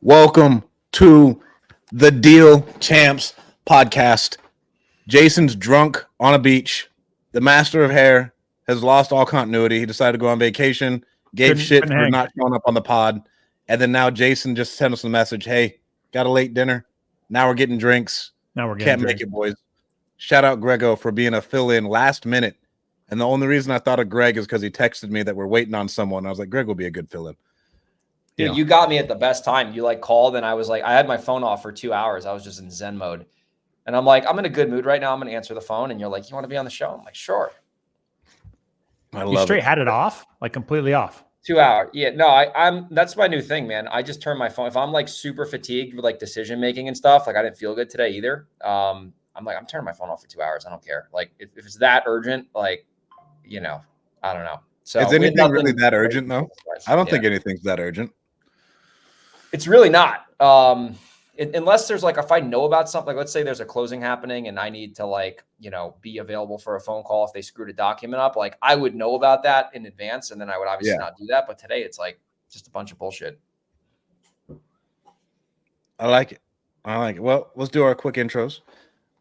Welcome to the Deal Champs podcast. Jason's drunk on a beach. The master of hair has lost all continuity. He decided to go on vacation, gave shit for not showing up on the pod. And then now Jason just sent us a message. Hey, got a late dinner. Now we're getting drinks. Can't make it, boys. Shout out Grego for being a fill-in last minute. And the only reason I thought of Greg is because he texted me that we're waiting on someone. I was like, Greg will be a good fill-in. Dude, you got me at the best time. You called and I was like, I had my phone off for 2 hours. I was just in Zen mode. And I'm like, I'm in a good mood right now. I'm going to answer the phone. And you're like, you want to be on the show? I'm like, sure. I love it. You straight had it off, like completely off. 2 hours. Yeah, no, I'm that's my new thing, man. I just turn my phone. If I'm like super fatigued with like decision making and stuff, like I didn't feel good today either. I'm turning my phone off for 2 hours. I don't care. Like if it's that urgent, like, I don't know. So is anything really that urgent though? I don't think anything's that urgent. It's really not. Unless there's like, if I know about something, like let's say there's a closing happening and I need to be available for a phone call if they screwed a document up, like I would know about that in advance. And then I would obviously not do that. But today it's like just a bunch of bullshit. I like it. Well, let's do our quick intros.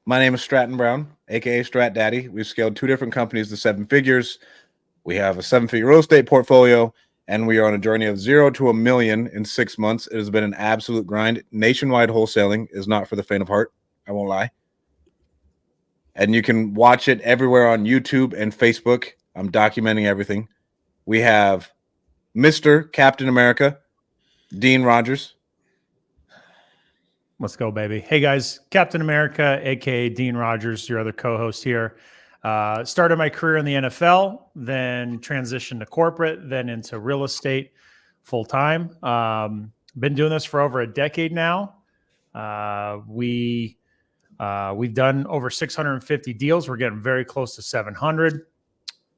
My name is Stratton Brown, aka Strat Daddy. We've scaled 2 different companies to 7 figures. We have a 7-figure real estate portfolio. And we are on a journey of 0 to $1 million in 6 months. It has been an absolute grind. Nationwide wholesaling is not for the faint of heart. I won't lie. And you can watch it everywhere on YouTube and Facebook. I'm documenting everything. We have Mr. Captain America, Dean Rogers. Let's go, baby. Hey, guys. Captain America, a.k.a. Dean Rogers, your other co-host here. Started my career in the NFL, then transitioned to corporate, then into real estate full time. Been doing this for over a decade now. We've done over 650 deals. We're getting very close to 700.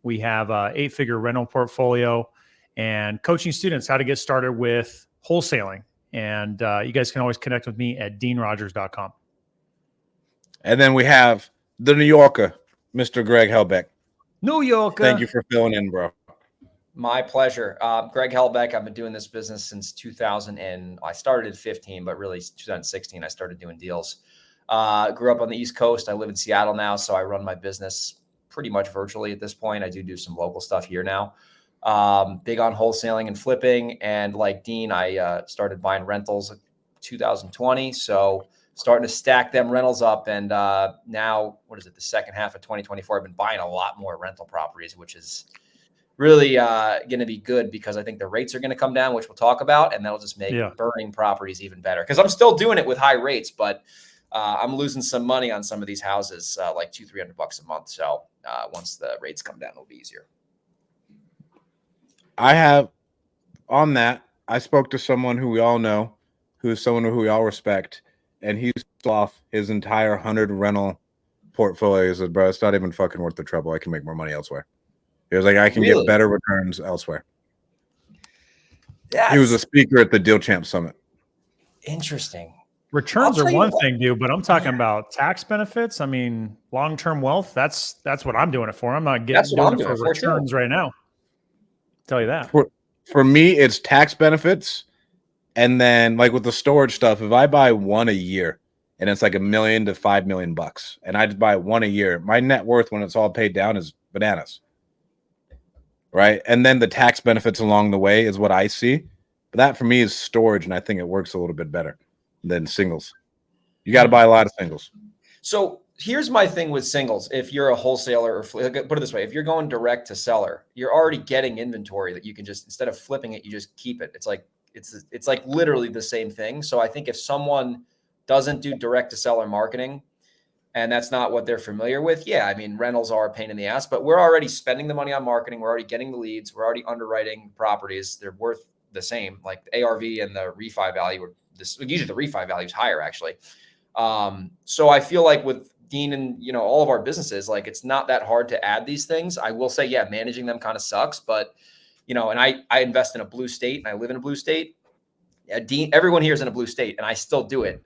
We have a 8-figure rental portfolio and coaching students how to get started with wholesaling. And you guys can always connect with me at deanrogers.com. And then we have the New Yorker, Mr. Greg Helbeck. New Yorker. Thank you for filling in, bro. My pleasure. Greg Helbeck. I've been doing this business since 2000, and I started at 15, but really 2016, I started doing deals. Grew up on the East Coast. I live in Seattle now, so I run my business pretty much virtually at this point. I do some local stuff here now. Big on wholesaling and flipping. And like Dean, I started buying rentals in 2020. So starting to stack them rentals up. And now, the second half of 2024, I've been buying a lot more rental properties, which is really going to be good because I think the rates are going to come down, which we'll talk about. And that'll just make burning properties even better. Because I'm still doing it with high rates, but I'm losing some money on some of these houses, like $200-300 a month. So once the rates come down, it'll be easier. I spoke to someone who we all know, who's someone who we all respect. And he's off his entire 100 rental portfolio. He said, bro, it's not even fucking worth the trouble. I can make more money elsewhere. He was like, I can get better returns elsewhere. He was a speaker at the Deal Champ Summit. Interesting. Returns are one thing, dude, but I'm talking about tax benefits. I mean, long-term wealth, that's what I'm doing it for. I'm not doing it for returns right now. Tell you that. For me, it's tax benefits. And then, like with the storage stuff, if I buy one a year and it's like $1 million to $5 million, and I just buy one a year, my net worth when it's all paid down is bananas, right? And then the tax benefits along the way is what I see. But that for me is storage, and I think it works a little bit better than singles. You got to buy a lot of singles. So here's my thing with singles. If you're a wholesaler, or put it this way, if you're going direct to seller, you're already getting inventory that you can just, instead of flipping it, you just keep it. It's like literally the same thing. So I think if someone doesn't do direct to seller marketing and that's not what they're familiar with, rentals are a pain in the ass, but we're already spending the money on marketing. We're already getting the leads. We're already underwriting properties. They're worth the same. Like the ARV and the refi value, usually the refi value is higher actually. So I feel like with Dean and, all of our businesses, like it's not that hard to add these things. I will say, managing them kind of sucks, but and I invest in a blue state and I live in a blue state. Dean, everyone here is in a blue state and I still do it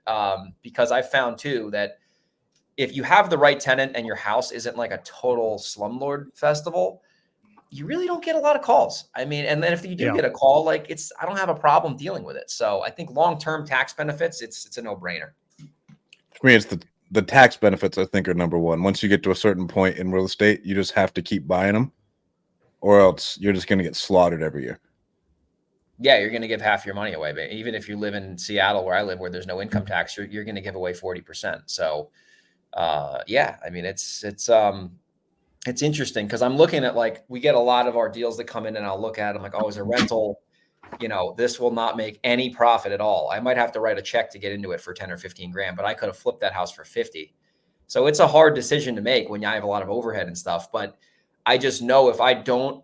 because I found too that if you have the right tenant and your house isn't like a total slumlord festival, you really don't get a lot of calls. I mean, and then if you do get a call, like I don't have a problem dealing with it. So I think long-term tax benefits, it's a no-brainer. For me, it's the tax benefits, I think, are number one. Once you get to a certain point in real estate, you just have to keep buying them, or else you're just going to get slaughtered every year. Yeah, you're going to give half your money away. But even if you live in Seattle, where I live, where there's no income tax, you're going to give away 40%. So, yeah, I mean, it's interesting because I'm looking at, like, we get a lot of our deals that come in, and I'll look at them like, oh, is a rental, this will not make any profit at all. I might have to write a check to get into it for 10 or 15 grand, but I could have flipped that house for 50. So it's a hard decision to make when I have a lot of overhead and stuff. But I just know if I don't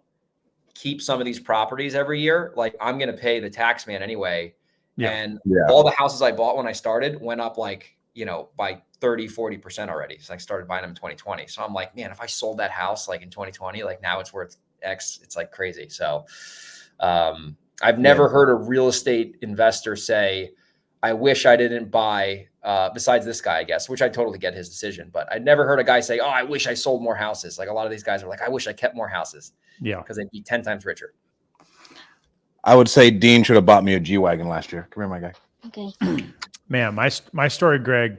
keep some of these properties every year, like, I'm going to pay the tax man anyway. Yeah. And all the houses I bought when I started went up like, by 30, 40% already. So I started buying them in 2020. So I'm like, man, if I sold that house like in 2020, like now it's worth X, it's like crazy. So I've never heard a real estate investor say, I wish I didn't buy, besides this guy, I guess, which I totally get his decision. But I never heard a guy say, oh, I wish I sold more houses. Like, a lot of these guys are like, I wish I kept more houses. Yeah. Because they'd be 10 times richer. I would say Dean should have bought me a G-Wagon last year. Come here, my guy. Okay. Man, my story, Greg,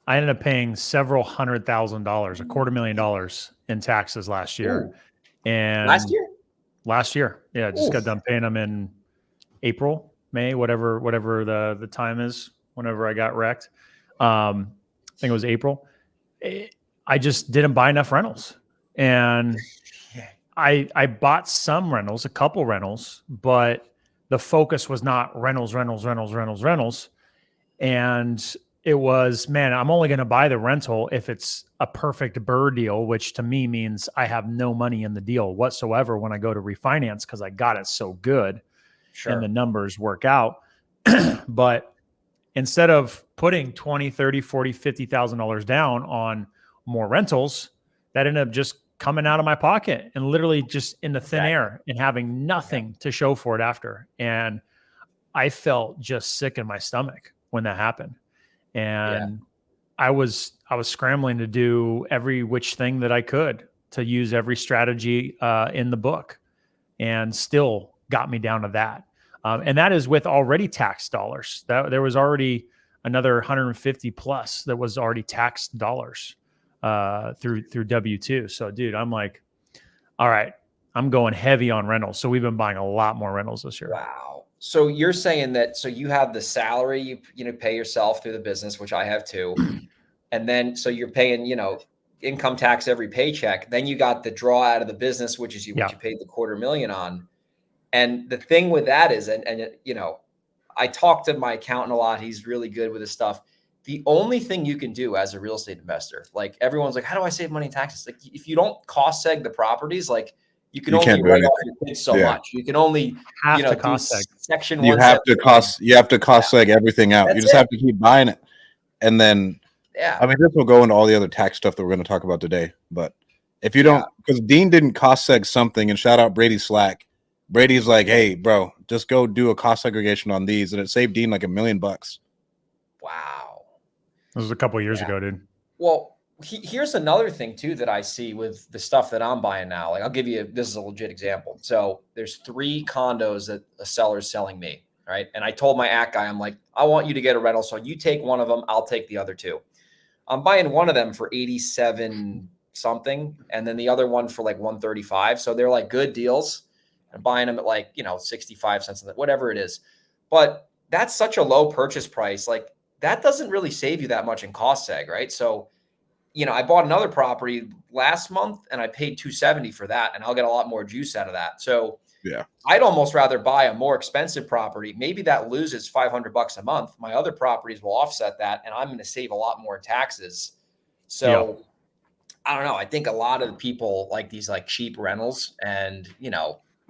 I ended up paying several $100,000, $250,000 in taxes last year. Ooh. And Last year? Last year. Yeah. Just got Oof. done paying them in April, May, whatever the time is, whenever I got wrecked. I think it was April. I just didn't buy enough rentals. And I bought some rentals, a couple rentals, but the focus was not rentals. And it was, man, I'm only going to buy the rental if it's a perfect BRRRR deal, which to me means I have no money in the deal whatsoever when I go to refinance because I got it so good. Sure. And the numbers work out. But instead of putting $20,000, $30,000, $40,000, $50,000 down on more rentals, that ended up just coming out of my pocket and literally just in the thin air and having nothing to show for it after. And I felt just sick in my stomach when that happened. And I was scrambling to do every which thing that I could to use every strategy in the book, and still got me down to that. And that is with already taxed dollars. That there was already another 150 plus that was already taxed dollars through W-2. So, dude, I'm like, all right, I'm going heavy on rentals. So we've been buying a lot more rentals this year. Wow. So you're saying that, so you have the salary, you pay yourself through the business, which I have too. And then, so you're paying, income tax every paycheck. Then you got the draw out of the business, which is what you paid the $250,000 on. And the thing with that is, and I talk to my accountant a lot. He's really good with his stuff. The only thing you can do as a real estate investor, like, everyone's like, how do I save money in taxes? Like, if you don't cost seg the properties, like, you can only write off your kids so much. You can only, have to cost seg. Section you 1. Have to cost seg everything out. You just have to keep buying it. And then, I mean, this will go into all the other tax stuff that we're going to talk about today. But if you don't, because Dean didn't cost seg something, and shout out Brady Slack. Brady's like, hey, bro, just go do a cost segregation on these. And it saved Dean like $1 million. Wow. This was a couple of years ago, dude. Well, here's another thing too that I see with the stuff that I'm buying now. Like, I'll give you, this is a legit example. So there's 3 condos that a seller's selling me, right? And I told my act guy, I'm like, I want you to get a rental. So you take one of them, I'll take the other 2. I'm buying one of them for 87 something, and then the other one for like 135. So they're like good deals. I'm buying them at like, 65 cents, whatever it is. But that's such a low purchase price. Like, that doesn't really save you that much in cost seg, right? So, I bought another property last month and I paid $270 for that, and I'll get a lot more juice out of that. So I'd almost rather buy a more expensive property. Maybe that loses $500 a month. My other properties will offset that, and I'm going to save a lot more in taxes. So I don't know. I think a lot of people like these like cheap rentals, and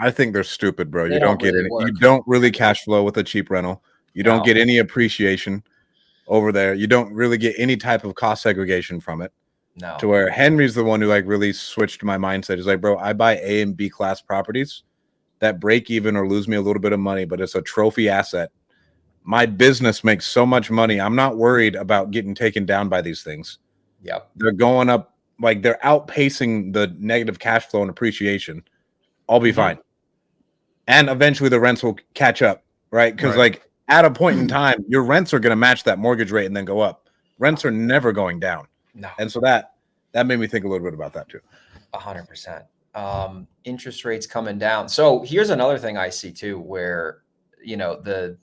I think they're stupid, bro. You don't get any. You don't really cash flow with a cheap rental. You don't get any appreciation over there. You don't really get any type of cost segregation from it. No. To where Henry's the one who like really switched my mindset. He's like, bro, I buy A and B class properties that break even or lose me a little bit of money, but it's a trophy asset. My business makes so much money. I'm not worried about getting taken down by these things. Yep. They're going up, like, they're outpacing the negative cash flow and appreciation. I'll be fine. And eventually the rents will catch up, right? Because like at a point in time, your rents are going to match that mortgage rate and then go up. Rents are never going down. No. And so that made me think a little bit about that too. 100%. Interest rates coming down. So here's another thing I see too, where, you know, the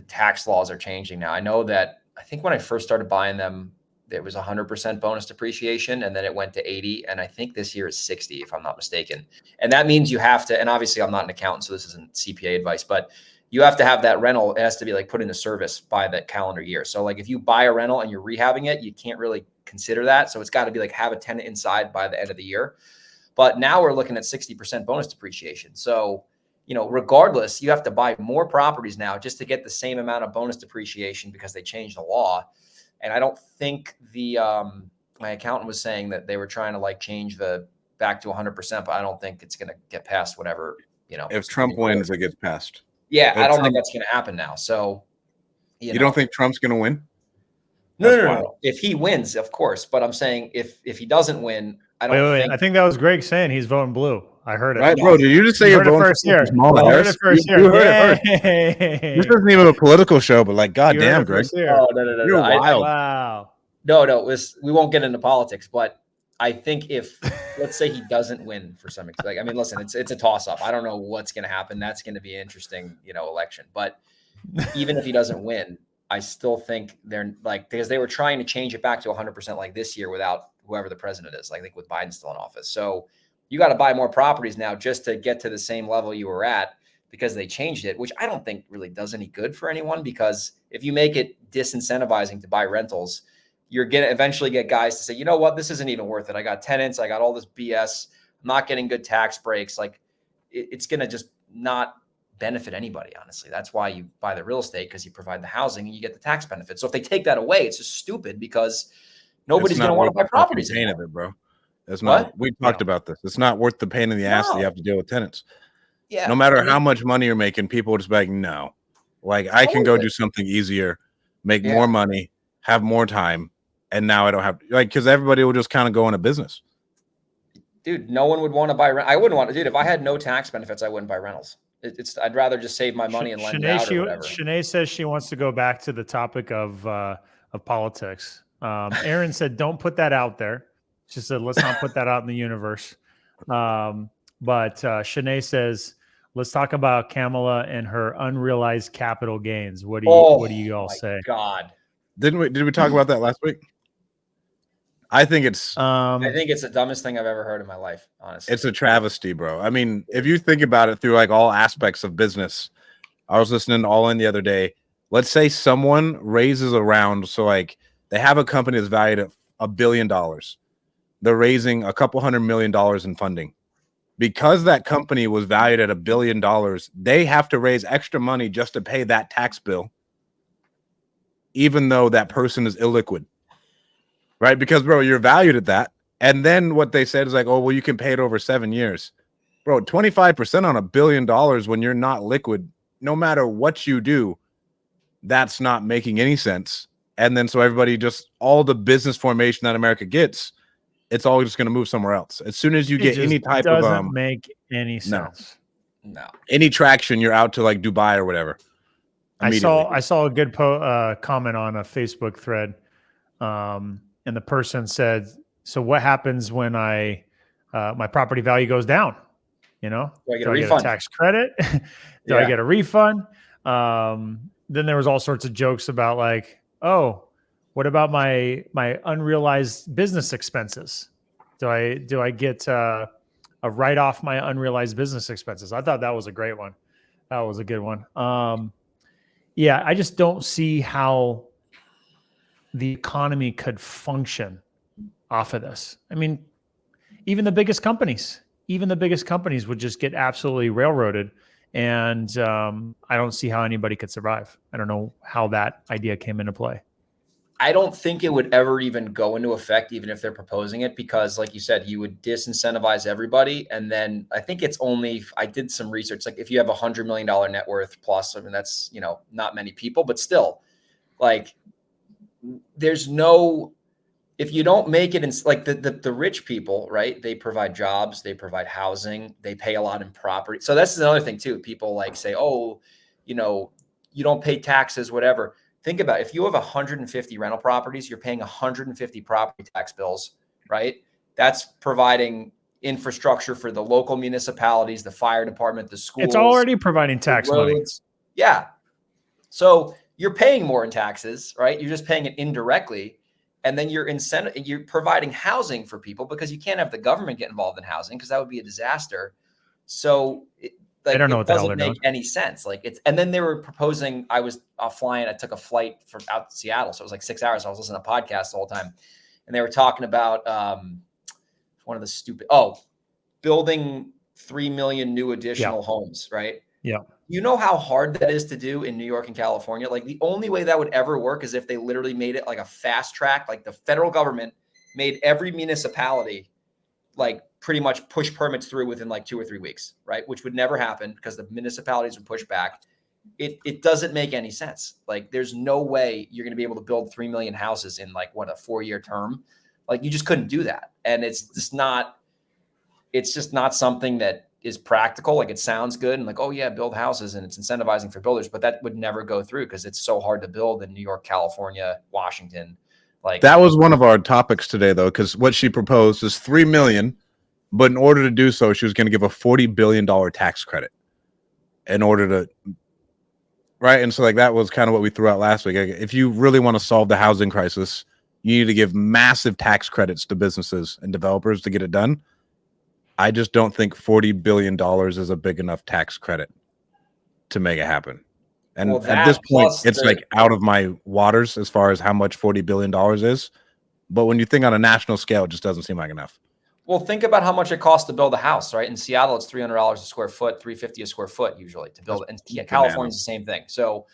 tax laws are changing now. I know that I think when I first started buying them, there was 100% bonus depreciation, and then it went to 80. And I think this year is 60, if I'm not mistaken. And that means you have to, and obviously I'm not an accountant, so this isn't CPA advice, but you have to have that rental. It has to be like put into service by that calendar year. So like if you buy a rental and you're rehabbing it, you can't really consider that. So it's got to be like have a tenant inside by the end of the year. But now we're looking at 60% bonus depreciation. So, you know, regardless, you have to buy more properties now just to get the same amount of bonus depreciation because they changed the law. And I don't think my accountant was saying that they were trying to like change the back to 100%, but I don't think it's going to get past whatever, you know. If Trump wins, it gets passed. Yeah, I don't think that's going to happen now. So, you don't think Trump's going to win? No. If he wins, of course. But I'm saying if he doesn't win, I don't think. I think that was Greg saying he's voting blue. I heard it. Right, bro. Did you just say you're voting first here? Small You heard it first here. You heard it first. This isn't even a political show, but like, goddamn, Greg. Oh, no. You're wild. Wow. No. We won't get into politics, but I think if, let's say he doesn't win for some extent, like, I mean, listen, it's a toss up. I don't know what's going to happen. That's going to be an interesting, you know, election. But even if he doesn't win, I still think they're like, because they were trying to change it back to 100% like this year without whoever the president is, like, I think with Biden still in office. So you got to buy more properties now just to get to the same level you were at because they changed it, which I don't think really does any good for anyone, because if you make it disincentivizing to buy rentals, you're going to eventually get guys to say, you know what, this isn't even worth it. I got tenants. I got all this BS. I'm not getting good tax breaks. Like it's going to just not benefit anybody, honestly. That's why you buy the real estate, because you provide the housing and you get the tax benefits. So if they take that away, it's just stupid because nobody's going to want to buy properties anymore. Of it, bro. That's not. We talked about this. It's not worth the pain in the ass that you have to deal with tenants. Yeah. No matter how much money you're making, people will just be like, no. Like I can go do something easier, make more money, have more time, and now I don't have because everybody will just kind of go into business. Dude, no one would want to buy rent. I wouldn't want to. Dude, if I had no tax benefits, I wouldn't buy rentals. I'd rather just save my money and lend it out or whatever. Shanae says she wants to go back to the topic of politics. Aaron said, don't put that out there. She said, let's not put that out in the universe. But Shanae says, let's talk about Kamala and her unrealized capital gains. What do you all say? God. Did we talk about that last week? I think it's the dumbest thing I've ever heard in my life, honestly. It's a travesty, bro. I mean, if you think about it through like all aspects of business, I was listening to All In the other day. Let's say someone raises around, so like they have a company that's valued at $1 billion. They're raising a couple $100 million in funding. Because that company was valued at $1 billion, they have to raise extra money just to pay that tax bill, even though that person is illiquid. Right? Because, bro, you're valued at that. And then what they said is like, oh, well, you can pay it over 7 years. Bro, 25% on $1 billion when you're not liquid, no matter what you do, that's not making any sense. And then so everybody just, all the business formation that America gets, it's all just going to move somewhere else. As soon as you get any type of doesn't make any sense. No. Any traction, you're out to like Dubai or whatever. I saw a good comment on a Facebook thread. And the person said, so what happens when my property value goes down? You know, do I get a tax credit? Do I get a refund? Then there was all sorts of jokes about like, oh, what about my unrealized business expenses? Do I get a write off my unrealized business expenses? I thought that was a great one. That was a good one. Yeah, I just don't see how the economy could function off of this. I mean, even the biggest companies would just get absolutely railroaded. And I don't see how anybody could survive. I don't know how that idea came into play. I don't think it would ever even go into effect, even if they're proposing it, because like you said, you would disincentivize everybody. And then I think it's only, I did some research, like if you have $100 million net worth plus, I mean, that's, you know, not many people, but still like, there's no, if you don't make it in like the rich people, right? They provide jobs, they provide housing, they pay a lot in property. So that's another thing too. People like say, oh, you know, you don't pay taxes, whatever. Think about it. If you have 150 rental properties, you're paying 150 property tax bills, right? That's providing infrastructure for the local municipalities, the fire department, the schools. It's already providing the tax money. roads. Yeah. So you're paying more in taxes, right? You're just paying it indirectly. And then you're providing housing for people because you can't have the government get involved in housing because that would be a disaster. So I don't know what the hell doesn't they're make doing. any sense. Like and then they were proposing, I was flying, I took a flight from out to Seattle. So it was like 6 hours. I was listening to podcasts the whole time. And they were talking about one of the building 3 million new additional homes, right? Yeah. You know how hard that is to do in New York and California? Like the only way that would ever work is if they literally made it like a fast track, like the federal government made every municipality like pretty much push permits through within like 2 or 3 weeks, right? Which would never happen because the municipalities would push back. It doesn't make any sense. Like there's no way you're going to be able to build 3 million houses in like a 4-year term. Like you just couldn't do that. And it's just not something that is practical. Like it sounds good and like, oh yeah, build houses and it's incentivizing for builders, but that would never go through because it's so hard to build in New York, California, Washington. Like that was one of our topics today, though, because what she proposed is 3 million, but in order to do so, she was going to give a $40 billion tax credit in order to, right? And so like that was kind of what we threw out last week. Like, if you really want to solve the housing crisis, you need to give massive tax credits to businesses and developers to get it done. I just don't think $40 billion is a big enough tax credit to make it happen. And at this point, it's like out of my waters as far as how much $40 billion is. But when you think on a national scale, it just doesn't seem like enough. Well, think about how much it costs to build a house, right? In Seattle, it's $300 a square foot, $350 a square foot usually to build it. And California's the same thing. So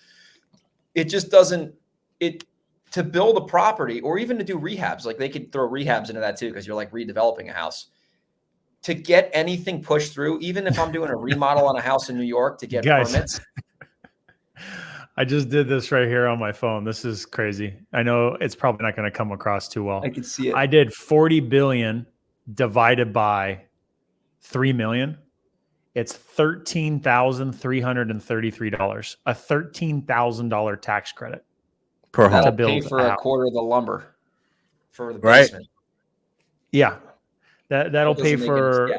it just doesn't to build a property or even to do rehabs, like they could throw rehabs into that too, because you're like redeveloping a house. To get anything pushed through, even if I'm doing a remodel on a house in New York to get permits. I just did this right here on my phone. This is crazy. I know it's probably not going to come across too well. I can see it. I did 40 billion divided by 3 million. It's $13,333. A $13,000 tax credit per home. That'll pay for a quarter of the lumber for the Right. basement. Yeah. That'll pay for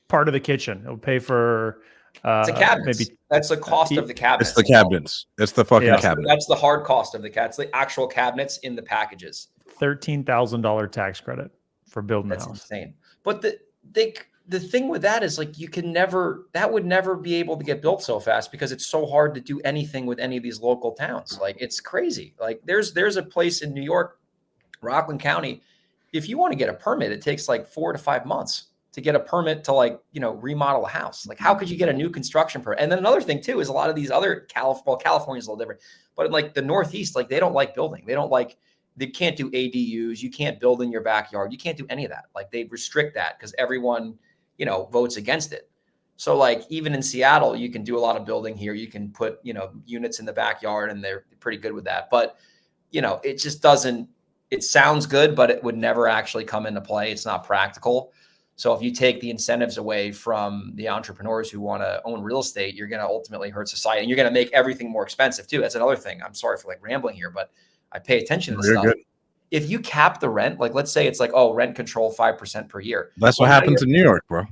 part of the kitchen. It'll pay for it's a cabinets. Maybe that's the cost of the cabinets. It's the cabinets. It's the fucking cabinet. That's the hard cost of the cabinets. The actual cabinets in the packages. $13,000 tax credit for building a house. That's insane. But the thing with that is like that would never be able to get built so fast because it's so hard to do anything with any of these local towns. Like it's crazy. Like there's a place in New York, Rockland County. If you want to get a permit, it takes like 4 to 5 months to get a permit to remodel a house. Like how could you get a new construction permit? And then another thing too, is a lot of these other California's a little different, but in like the Northeast, like they don't like building. They can't do ADUs. You can't build in your backyard. You can't do any of that. Like they restrict that because everyone, votes against it. So like even in Seattle, you can do a lot of building here. You can put, units in the backyard and they're pretty good with that. But, it just doesn't, it sounds good, but it would never actually come into play. It's not practical. So if you take the incentives away from the entrepreneurs who want to own real estate, you're going to ultimately hurt society and you're going to make everything more expensive too. That's another thing. I'm sorry for like rambling here, but I pay attention to this stuff. Good. If you cap the rent, like let's say it's like, rent control 5% per year. That's what happens in New York, bro.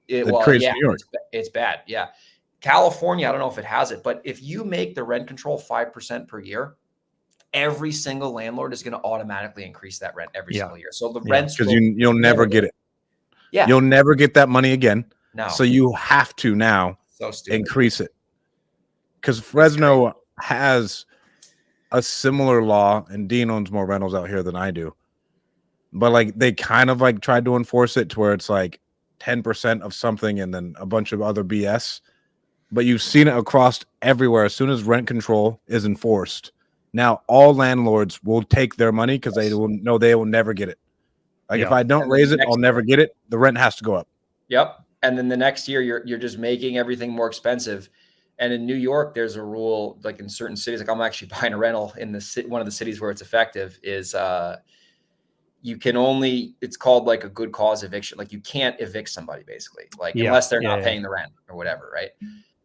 New York. It's bad. Yeah. California, I don't know if it has it, but if you make the rent control 5% per year, every single landlord is going to automatically increase that rent every single year. So the rents, because you'll never get it. Yeah. You'll never get that money again. No. So you have to now increase it. Because Fresno has a similar law, and Dean owns more rentals out here than I do. But like they kind of like tried to enforce it to where it's like 10% of something and then a bunch of other BS. But you've seen it across everywhere. As soon as rent control is enforced, now all landlords will take their money because they will know they will never get it. Like if I don't raise it, I'll never get it. The rent has to go up. Yep. And then the next year, you're just making everything more expensive. And in New York, there's a rule, like in certain cities, like I'm actually buying a rental in one of the cities where it's effective is you can only, it's called like a good cause eviction. Like you can't evict somebody basically, like unless they're not paying the rent or whatever. Right.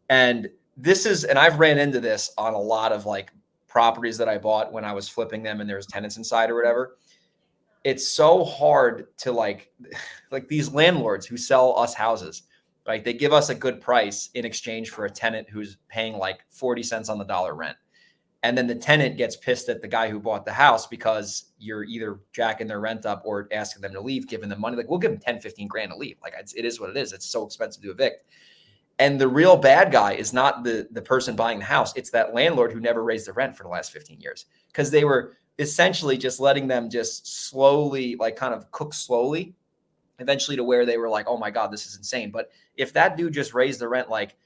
And and I've ran into this on a lot of like properties that I bought when I was flipping them and there was tenants inside or whatever. It's so hard to like these landlords who sell us houses, right? They give us a good price in exchange for a tenant who's paying like 40 cents on the dollar rent. And then the tenant gets pissed at the guy who bought the house because you're either jacking their rent up or asking them to leave, giving them money. Like we'll give them 10, 15 grand to leave. Like it is what it is. It's so expensive to evict. And the real bad guy is not the person buying the house. It's that landlord who never raised the rent for the last 15 years because they were essentially just letting them just slowly, like kind of cook slowly, eventually to where they were like, oh my God, this is insane. But if that dude just raised the rent like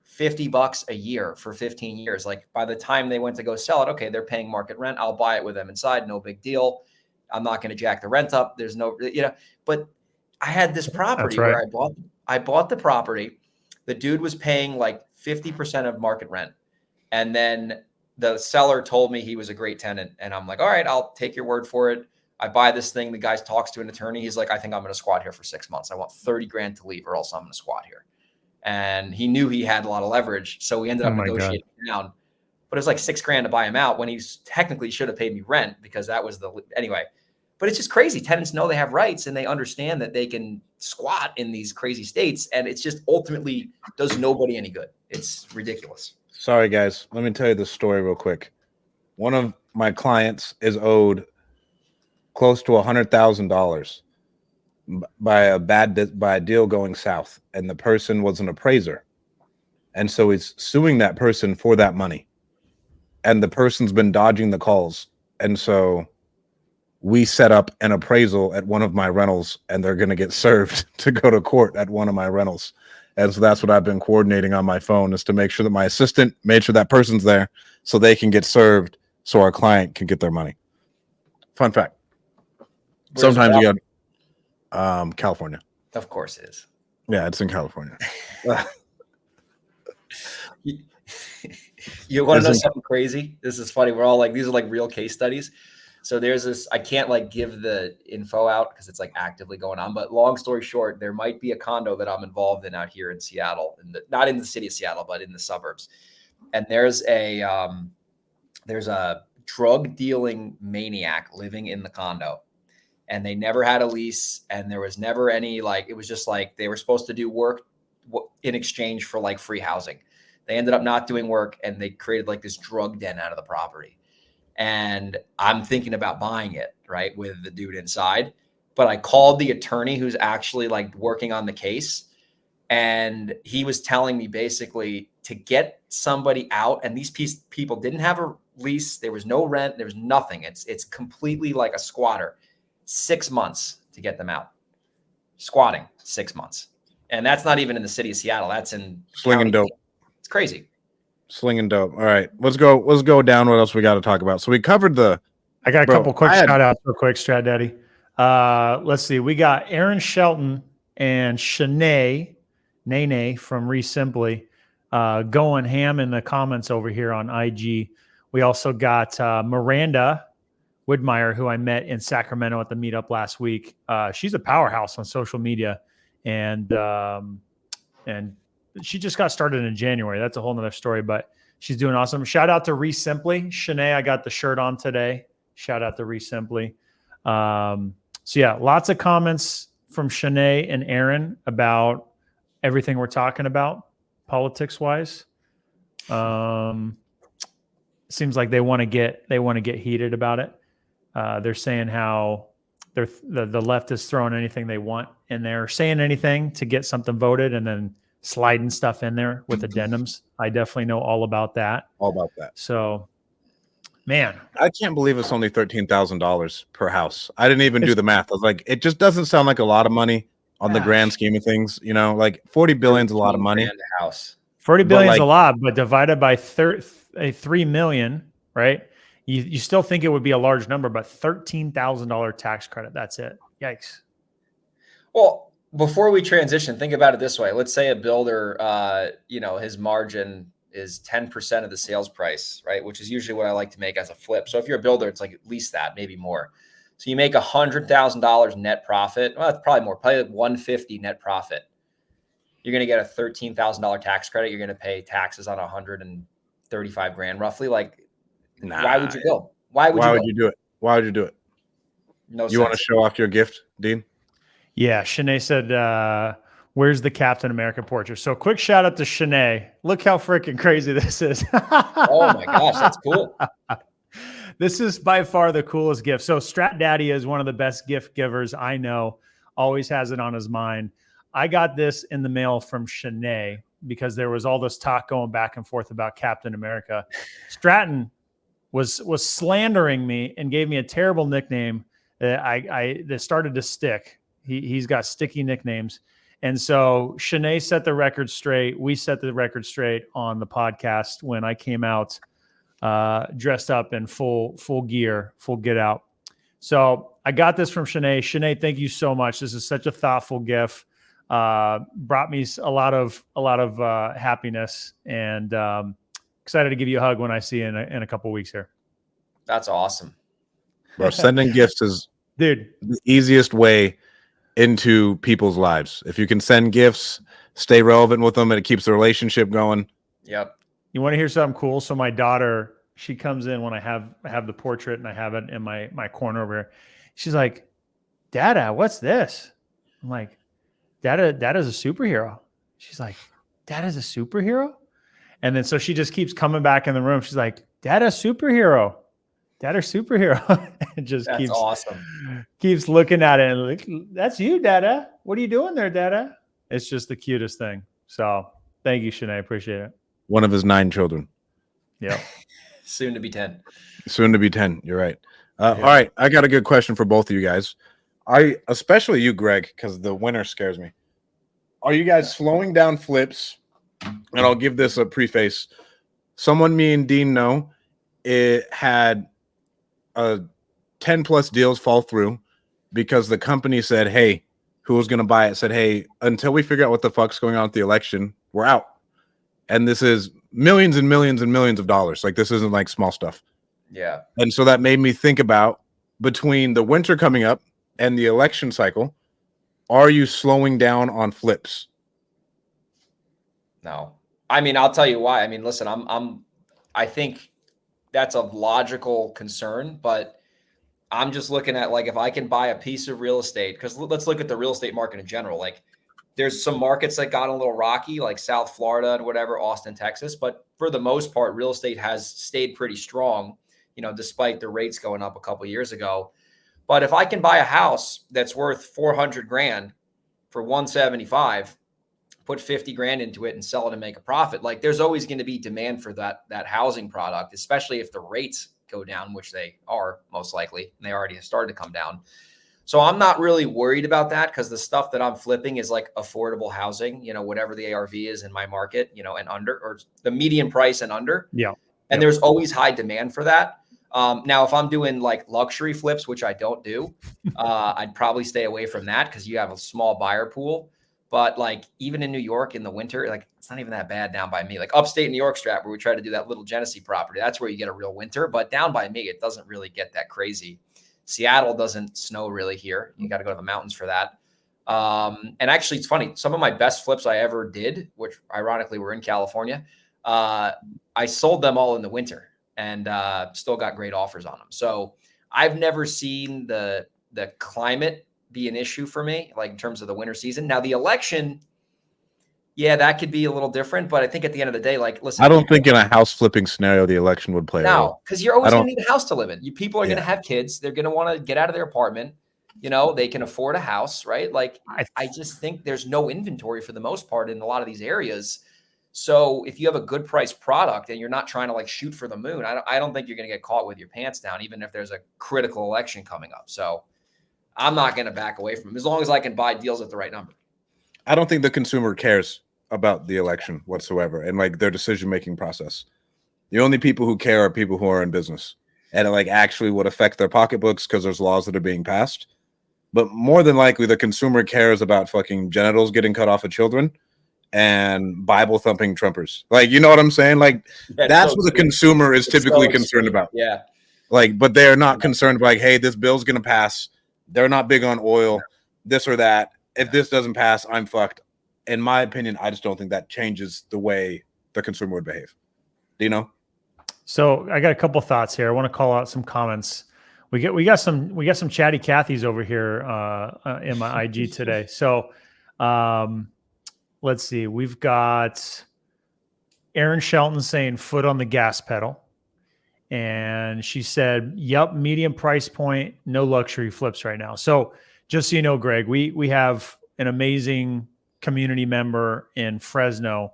$50 a year for 15 years, like by the time they went to go sell it, okay, they're paying market rent. I'll buy it with them inside. No big deal. I'm not going to jack the rent up. There's no, but I had this property where I bought the property. The dude was paying like 50% of market rent. And then the seller told me he was a great tenant. And I'm like, all right, I'll take your word for it. I buy this thing. The guy talks to an attorney. He's like, I think I'm going to squat here for 6 months. I want 30 grand to leave or else I'm going to squat here. And he knew he had a lot of leverage. So we ended up negotiating down, but it was like $6 grand to buy him out when he technically should have paid me rent because that was anyway. But it's just crazy. Tenants know they have rights and they understand that they can squat in these crazy states. And it's just ultimately does nobody any good. It's ridiculous. Sorry, guys. Let me tell you this story real quick. One of my clients is owed close to $100,000 by a deal going south. And the person was an appraiser. And so he's suing that person for that money. And the person's been dodging the calls. And so we set up an appraisal at one of my rentals and they're going to get served to go to court at one of my rentals. And so that's what I've been coordinating on my phone is to make sure that my assistant made sure that person's there so they can get served so our client can get their money. Fun fact. Sometimes you got California. Of course it is. Yeah, it's in California. You want to know something crazy? This is funny. We're all like, these are like real case studies. So there's this, I can't like give the info out because it's like actively going on, but long story short, there might be a condo that I'm involved in out here in Seattle, not in the city of Seattle, but in the suburbs. And there's a drug dealing maniac living in the condo and they never had a lease. And there was never any, it was just like, they were supposed to do work in exchange for like free housing. They ended up not doing work and they created like this drug den out of the property. And I'm thinking about buying it, right, with the dude inside. But I called the attorney who's actually like working on the case. And he was telling me basically to get somebody out. And these people didn't have a lease. There was no rent. There was nothing. It's completely like a squatter. 6 months to get them out. Squatting, 6 months. And that's not even in the city of Seattle. That's in slinging dope. It's crazy. Slinging dope. All right, let's go down. What else we got to talk about? So we covered I got a couple quick shout outs real quick, Strat Daddy. Let's see. We got Aaron Shelton and Shanae Nene from Resimply going ham in the comments over here on IG. We also got Miranda Widmeyer, who I met in Sacramento at the meetup last week. She's a powerhouse on social media, and she just got started in January. That's a whole nother story, but she's doing awesome. Shout out to Resimply. Shanae, I got the shirt on today. Shout out to Resimply. So yeah, lots of comments from Shanae and Aaron about everything we're talking about politics wise. Seems like they want to get heated about it. They're saying how the left is throwing anything they want in there, saying anything to get something voted, and then sliding stuff in there with addendums. I definitely know all about that. So, man, I can't believe it's only $13,000 per house. I didn't even do the math. I was like, it just doesn't sound like a lot of money on the grand scheme of things. You know, like 40 billion is a lot of money. House. 40 billion is a lot, but divided by 3 million, right? You still think it would be a large number, but $13,000 tax credit. That's it. Yikes. Well, before we transition, think about it this way. Let's say a builder, his margin is 10% of the sales price, right? Which is usually what I like to make as a flip. So if you're a builder, it's like at least that, maybe more. So you make $100,000 net profit. Well, that's probably more, probably like 150 net profit. You're going to get a $13,000 tax credit. You're going to pay taxes on 135 grand roughly. Like, why would you build? Why would you do it? Why would you do it? No You want to sense. show off your gift, Dean? Yeah, Shanae said, where's the Captain America portrait? So quick shout out to Shanae. Look how freaking crazy this is. Oh my gosh, that's cool. This is by far the coolest gift. So Strat Daddy is one of the best gift givers I know, always has it on his mind. I got this in the mail from Shanae because there was all this talk going back and forth about Captain America. Stratton was slandering me and gave me a terrible nickname that started to stick. He's got sticky nicknames. And so Shanae set the record straight. We set the record straight on the podcast when I came out dressed up in full gear, full get out. So I got this from Shanae. Shanae, thank you so much. This is such a thoughtful gift. Brought me a lot of happiness, and excited to give you a hug when I see you in a couple of weeks here. That's awesome. Bro, sending gifts is the easiest way into people's lives. If you can send gifts, stay relevant with them, and it keeps the relationship going. Yep. You want to hear something cool? So my daughter, she comes in when I have the portrait and I have it in my corner over here. She's like, Dada, what's this? I'm like, Dada's a superhero. She's like, Dada's a superhero? And then so she just keeps coming back in the room. She's like, Dada's superhero. Dada's superhero. And just That's awesome. Keeps looking at it and like, that's you, Dada. What are you doing there, Dada? It's just the cutest thing. So thank you, Shanae. Appreciate it. One of his 9 children. Yeah. Soon to be 10. Soon to be 10. You're right. All right. I got a good question for both of you guys. Especially you, Greg, because the winner scares me. Are you guys slowing down flips? And I'll give this a preface. Someone me and Dean know, it had 10 plus deals fall through because the company said, hey, who was going to buy it said, hey, until we figure out what the fuck's going on with the election, we're out. And this is millions and millions and millions of dollars. Like, this isn't like small stuff. Yeah. And so that made me think about, between the winter coming up and the election cycle, are you slowing down on flips? No. I mean, I'll tell you why. I mean, listen, I think that's a logical concern, but I'm just looking at, like, if I can buy a piece of real estate, because let's look at the real estate market in general. Like, there's some markets that got a little rocky, like South Florida and whatever, Austin, Texas. But for the most part, real estate has stayed pretty strong, despite the rates going up a couple of years ago. But if I can buy a house that's worth 400 grand for 175, put 50 grand into it and sell it and make a profit, like, there's always going to be demand for that housing product, especially if the rates go down, which they are most likely, and they already have started to come down. So I'm not really worried about that, because the stuff that I'm flipping is like affordable housing, whatever the ARV is in my market, and under, or the median price and under. Yeah. And there's always high demand for that. Now, if I'm doing like luxury flips, which I don't do, I'd probably stay away from that, because you have a small buyer pool. But like, even in New York in the winter, like, it's not even that bad down by me. Like upstate New York, Strat, where we try to do that little Genesee property, that's where you get a real winter. But down by me, it doesn't really get that crazy. Seattle doesn't snow really here. You got to go to the mountains for that. And actually, it's funny. Some of my best flips I ever did, which ironically were in California, I sold them all in the winter and still got great offers on them. So I've never seen the climate be an issue for me, like in terms of the winter season. Now, the election, yeah, that could be a little different. But I think at the end of the day, like, listen, I don't think in a house flipping scenario the election would play a role. No, because you're always going to need a house to live in. People are going to have kids. They're going to want to get out of their apartment. They can afford a house, right? Like, I just think there's no inventory for the most part in a lot of these areas. So if you have a good price product and you're not trying to like shoot for the moon, I don't think you're going to get caught with your pants down, even if there's a critical election coming up. So I'm not going to back away from them as long as I can buy deals at the right number. I don't think the consumer cares about the election whatsoever and like their decision-making process. The only people who care are people who are in business and it like actually would affect their pocketbooks because there's laws that are being passed. But more than likely, the consumer cares about fucking genitals getting cut off of children and Bible thumping Trumpers. Like, you know what I'm saying? Like, that's what the consumer is typically concerned about. Yeah. Like, but they're not concerned like, hey, this bill's gonna pass. They're not big on oil, this or that. If this doesn't pass, I'm fucked. In my opinion, I just don't think that changes the way the consumer would behave. Do you know? So I got a couple thoughts here. I want to call out some comments. We got some chatty Cathys over here in my IG today. So let's see. We've got Aaron Shelton saying foot on the gas pedal. And she said, yep, medium price point, no luxury flips right now. So just so you know, Greg, we have an amazing community member in Fresno,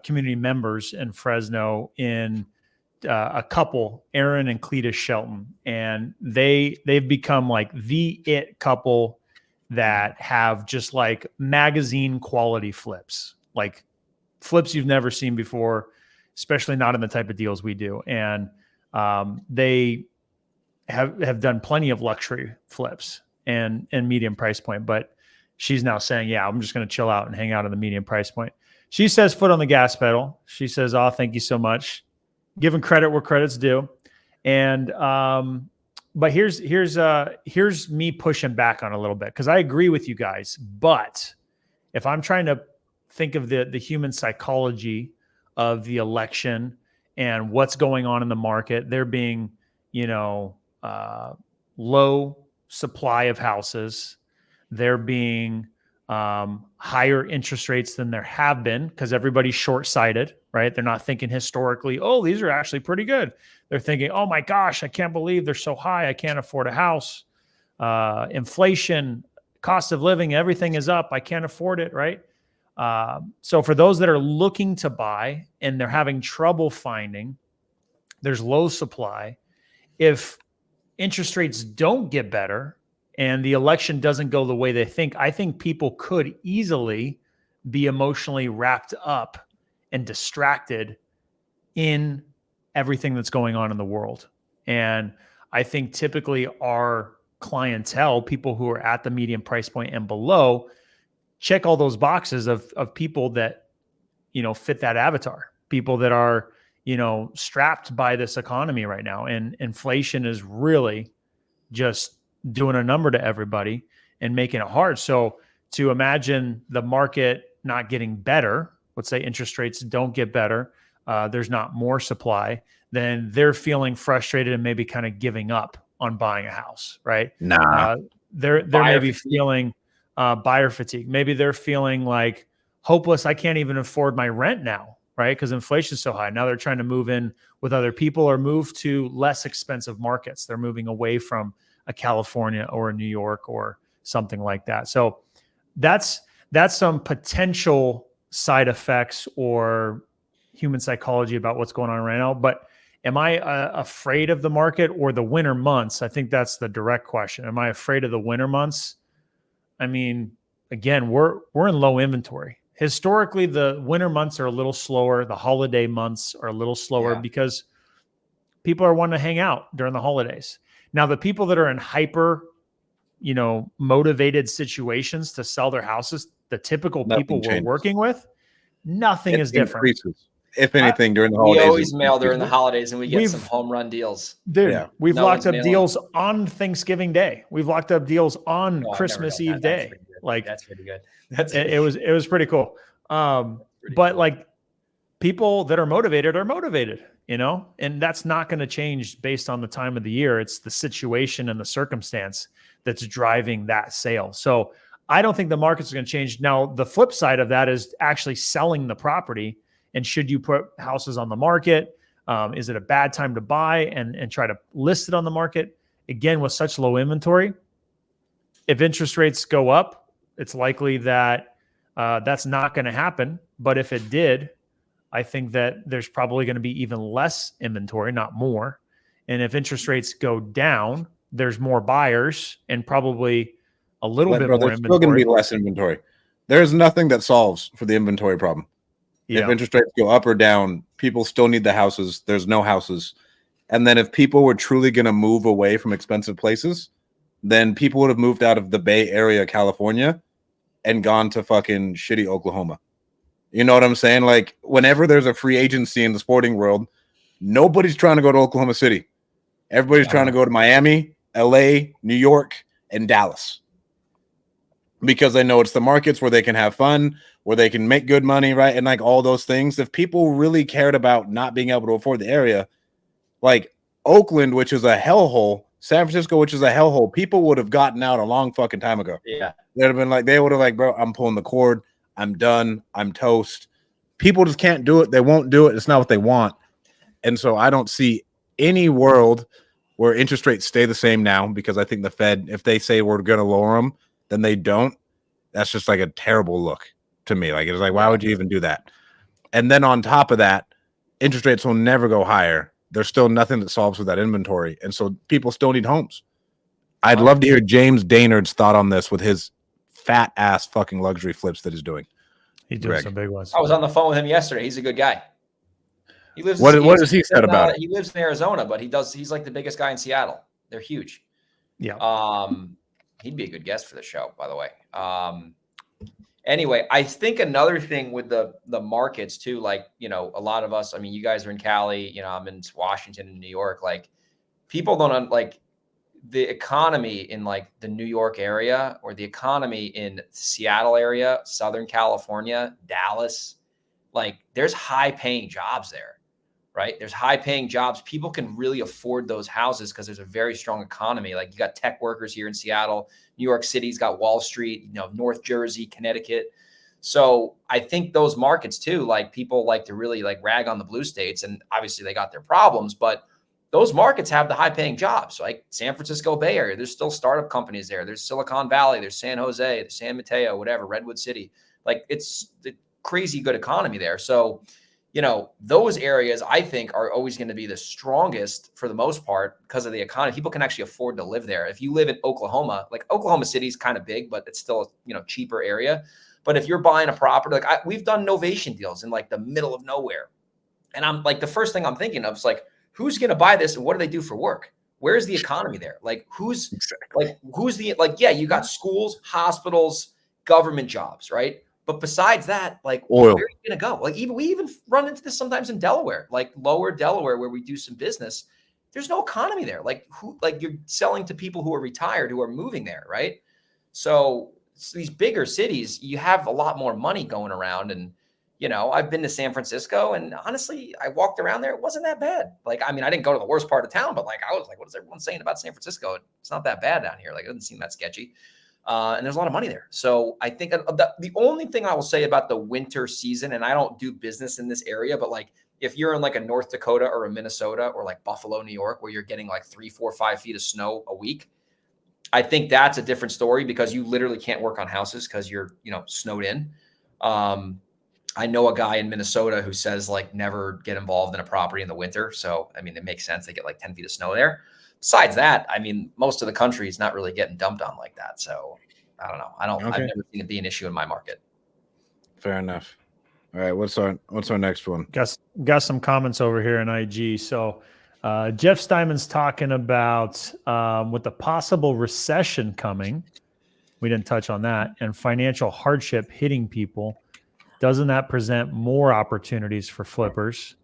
community members in Fresno in a couple, Aaron and Cletus Shelton. And they've become like the it couple that have just like magazine quality flips, like flips you've never seen before, especially not in the type of deals we do. And they have done plenty of luxury flips and medium price point, but she's now saying, yeah, I'm just going to chill out and hang out in the medium price point. She says foot on the gas pedal. She says, oh, thank you so much. Giving credit where credit's due. And, but here's me pushing back on a little bit, because I agree with you guys. But if I'm trying to think of the human psychology of the election and what's going on in the market, there being, low supply of houses, there being higher interest rates than there have been, because everybody's short-sighted, right? They're not thinking historically, oh, these are actually pretty good. They're thinking, oh my gosh, I can't believe they're so high. I can't afford a house. Inflation, cost of living, everything is up. I can't afford it, right? So for those that are looking to buy and they're having trouble finding, there's low supply. If interest rates don't get better and the election doesn't go the way they think, I think people could easily be emotionally wrapped up and distracted in everything that's going on in the world. And I think typically our clientele, people who are at the medium price point and below, check all those boxes of people that, fit that avatar, people that are, strapped by this economy right now. And inflation is really just doing a number to everybody and making it hard. So to imagine the market not getting better, let's say interest rates don't get better, there's not more supply, then they're feeling frustrated and maybe kind of giving up on buying a house, right? They're maybe feeling buyer fatigue. Maybe they're feeling like hopeless. I can't even afford my rent now, right? Because inflation is so high. Now they're trying to move in with other people or move to less expensive markets. They're moving away from a California or a New York or something like that. So that's some potential side effects or human psychology about what's going on right now. But am I afraid of the market or the winter months? I think that's the direct question. Am I afraid of the winter months? I mean, again, we're in low inventory. Historically, the winter months are a little slower. The holiday months are a little slower because people are wanting to hang out during the holidays. Now, the people that are in hyper, motivated situations to sell their houses, the typical people we're working with, nothing is different. Increases, if anything, during the holidays. We always mail during the holidays and we get some home run deals. Dude, we've locked up deals on Thanksgiving Day. We've locked up deals on Christmas Eve Day. Like, that's pretty good. It was pretty cool. But like, people that are motivated, and that's not going to change based on the time of the year. It's the situation and the circumstance that's driving that sale. So I don't think the market's going to change. Now, the flip side of that is actually selling the property. And should you put houses on the market? Is it a bad time to buy and try to list it on the market? Again, with such low inventory, if interest rates go up, it's likely that that's not going to happen. But if it did, I think that there's probably going to be even less inventory, not more. And if interest rates go down, there's more buyers and probably a little bit more inventory. There's still going to be less inventory. There's nothing that solves for the inventory problem. Yeah. If interest rates go up or down, people still need the houses. There's no houses. And then if people were truly going to move away from expensive places, then people would have moved out of the Bay Area, California, and gone to fucking shitty Oklahoma. You know what I'm saying? Like, whenever there's a free agency in the sporting world, nobody's trying to go to Oklahoma City. Everybody's trying to go to Miami, LA, New York, and Dallas because they know it's the markets where they can have fun, where they can make good money, right? And like all those things. If people really cared about not being able to afford the area, like Oakland, which is a hellhole, San Francisco, which is a hellhole, people would have gotten out a long fucking time ago. Yeah. They'd have been like, they would have like, bro, I'm pulling the cord. I'm done. I'm toast. People just can't do it. They won't do it. It's not what they want. And so I don't see any world where interest rates stay the same now, because I think the Fed, if they say we're going to lower them, then they don't. That's just like a terrible look to me. Like, it's like, why would you even do that? And then on top of that, interest rates will never go higher. There's still nothing that solves with that inventory. And so people still need homes. I'd love to hear James Daynard's thought on this with his fat ass fucking luxury flips that he's doing. He's doing some big ones. I was on the phone with him yesterday. He's a good guy. He lives. What has he said about it? He lives in Arizona, but he's like the biggest guy in Seattle. They're huge. Yeah. He'd be a good guest for the show, by the way. Anyway, I think another thing with the markets too, like, you know, a lot of us, I mean, you guys are in Cali, you know, I'm in Washington and New York. Like, people don't like the economy in like the New York area or the economy in Seattle area, Southern California, Dallas. Like, there's high paying jobs there, right? There's high paying jobs. People can really afford those houses because there's a very strong economy. Like, you got tech workers here in Seattle, New York City's got Wall Street, you know, North Jersey, Connecticut. So I think those markets too, like, people like to really like rag on the blue states, and obviously they got their problems, but those markets have the high paying jobs. Like San Francisco Bay Area, there's still startup companies there. There's Silicon Valley, there's San Jose, there's San Mateo, whatever, Redwood City. Like, it's the crazy good economy there. So, you know, those areas I think are always going to be the strongest for the most part because of the economy. People can actually afford to live there. If you live in Oklahoma, like Oklahoma City is kind of big, but it's still a, you know, cheaper area. But if you're buying a property, like we've done novation deals in like the middle of nowhere. And I'm like, the first thing I'm thinking of is like, who's going to buy this and what do they do for work? Where's the economy there? Like, who's yeah, you got schools, hospitals, government jobs, right? But besides that, like, oil. Where are you going to go? Like, we even run into this sometimes in Delaware, like lower Delaware, where we do some business. There's no economy there. Like, you're selling to people who are retired, who are moving there, right? So these bigger cities, you have a lot more money going around. And, you know, I've been to San Francisco, and honestly, I walked around there. It wasn't that bad. Like, I mean, I didn't go to the worst part of town, but like, I was like, what is everyone saying about San Francisco? It's not that bad down here. Like, it doesn't seem that sketchy. And there's a lot of money there. So I think the only thing I will say about the winter season, and I don't do business in this area, but like, if you're in like a North Dakota or a Minnesota or like Buffalo, New York, where you're getting like 3, 4, 5 feet of snow a week, I think that's a different story because you literally can't work on houses because you're, you know, snowed in. I know a guy in Minnesota who says like never get involved in a property in the winter. So, I mean, it makes sense. They get like 10 feet of snow there. Besides that, I mean, most of the country is not really getting dumped on like that. So I don't know. I've never seen it be an issue in my market. Fair enough. All right. What's our next one? Got some comments over here in IG. So Jeff Steinman's talking about with the possible recession coming. We didn't touch on that, and financial hardship hitting people. Doesn't that present more opportunities for flippers,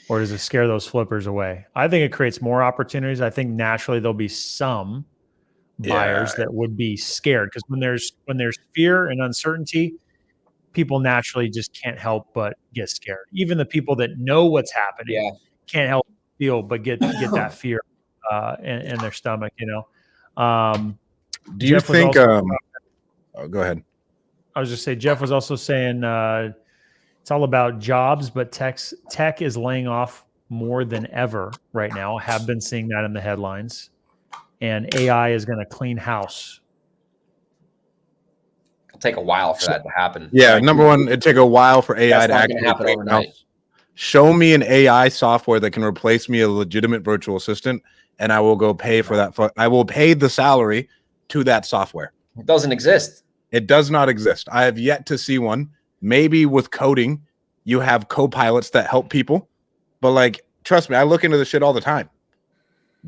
or does it scare those flippers away? I think it creates more opportunities. I think naturally there'll be some buyers that would be scared because when there's fear and uncertainty, people naturally just can't help but get scared. Even the people that know what's happening can't help feel but get that fear in their stomach. You know. Do you think? Go ahead. I was just saying, Jeff was also saying it's all about jobs, but tech is laying off more than ever right now. I have been seeing that in the headlines, and AI is going to clean house. It'll take a while for that to happen. Yeah, right? Number one, it'd take a while for AI to actually happen overnight. Show me an AI software that can replace me a legitimate virtual assistant, and I will go pay for that. I will pay the salary to that software. It doesn't exist. It does not exist. I have yet to see one. Maybe with coding, you have co-pilots that help people. But like, trust me, I look into this shit all the time.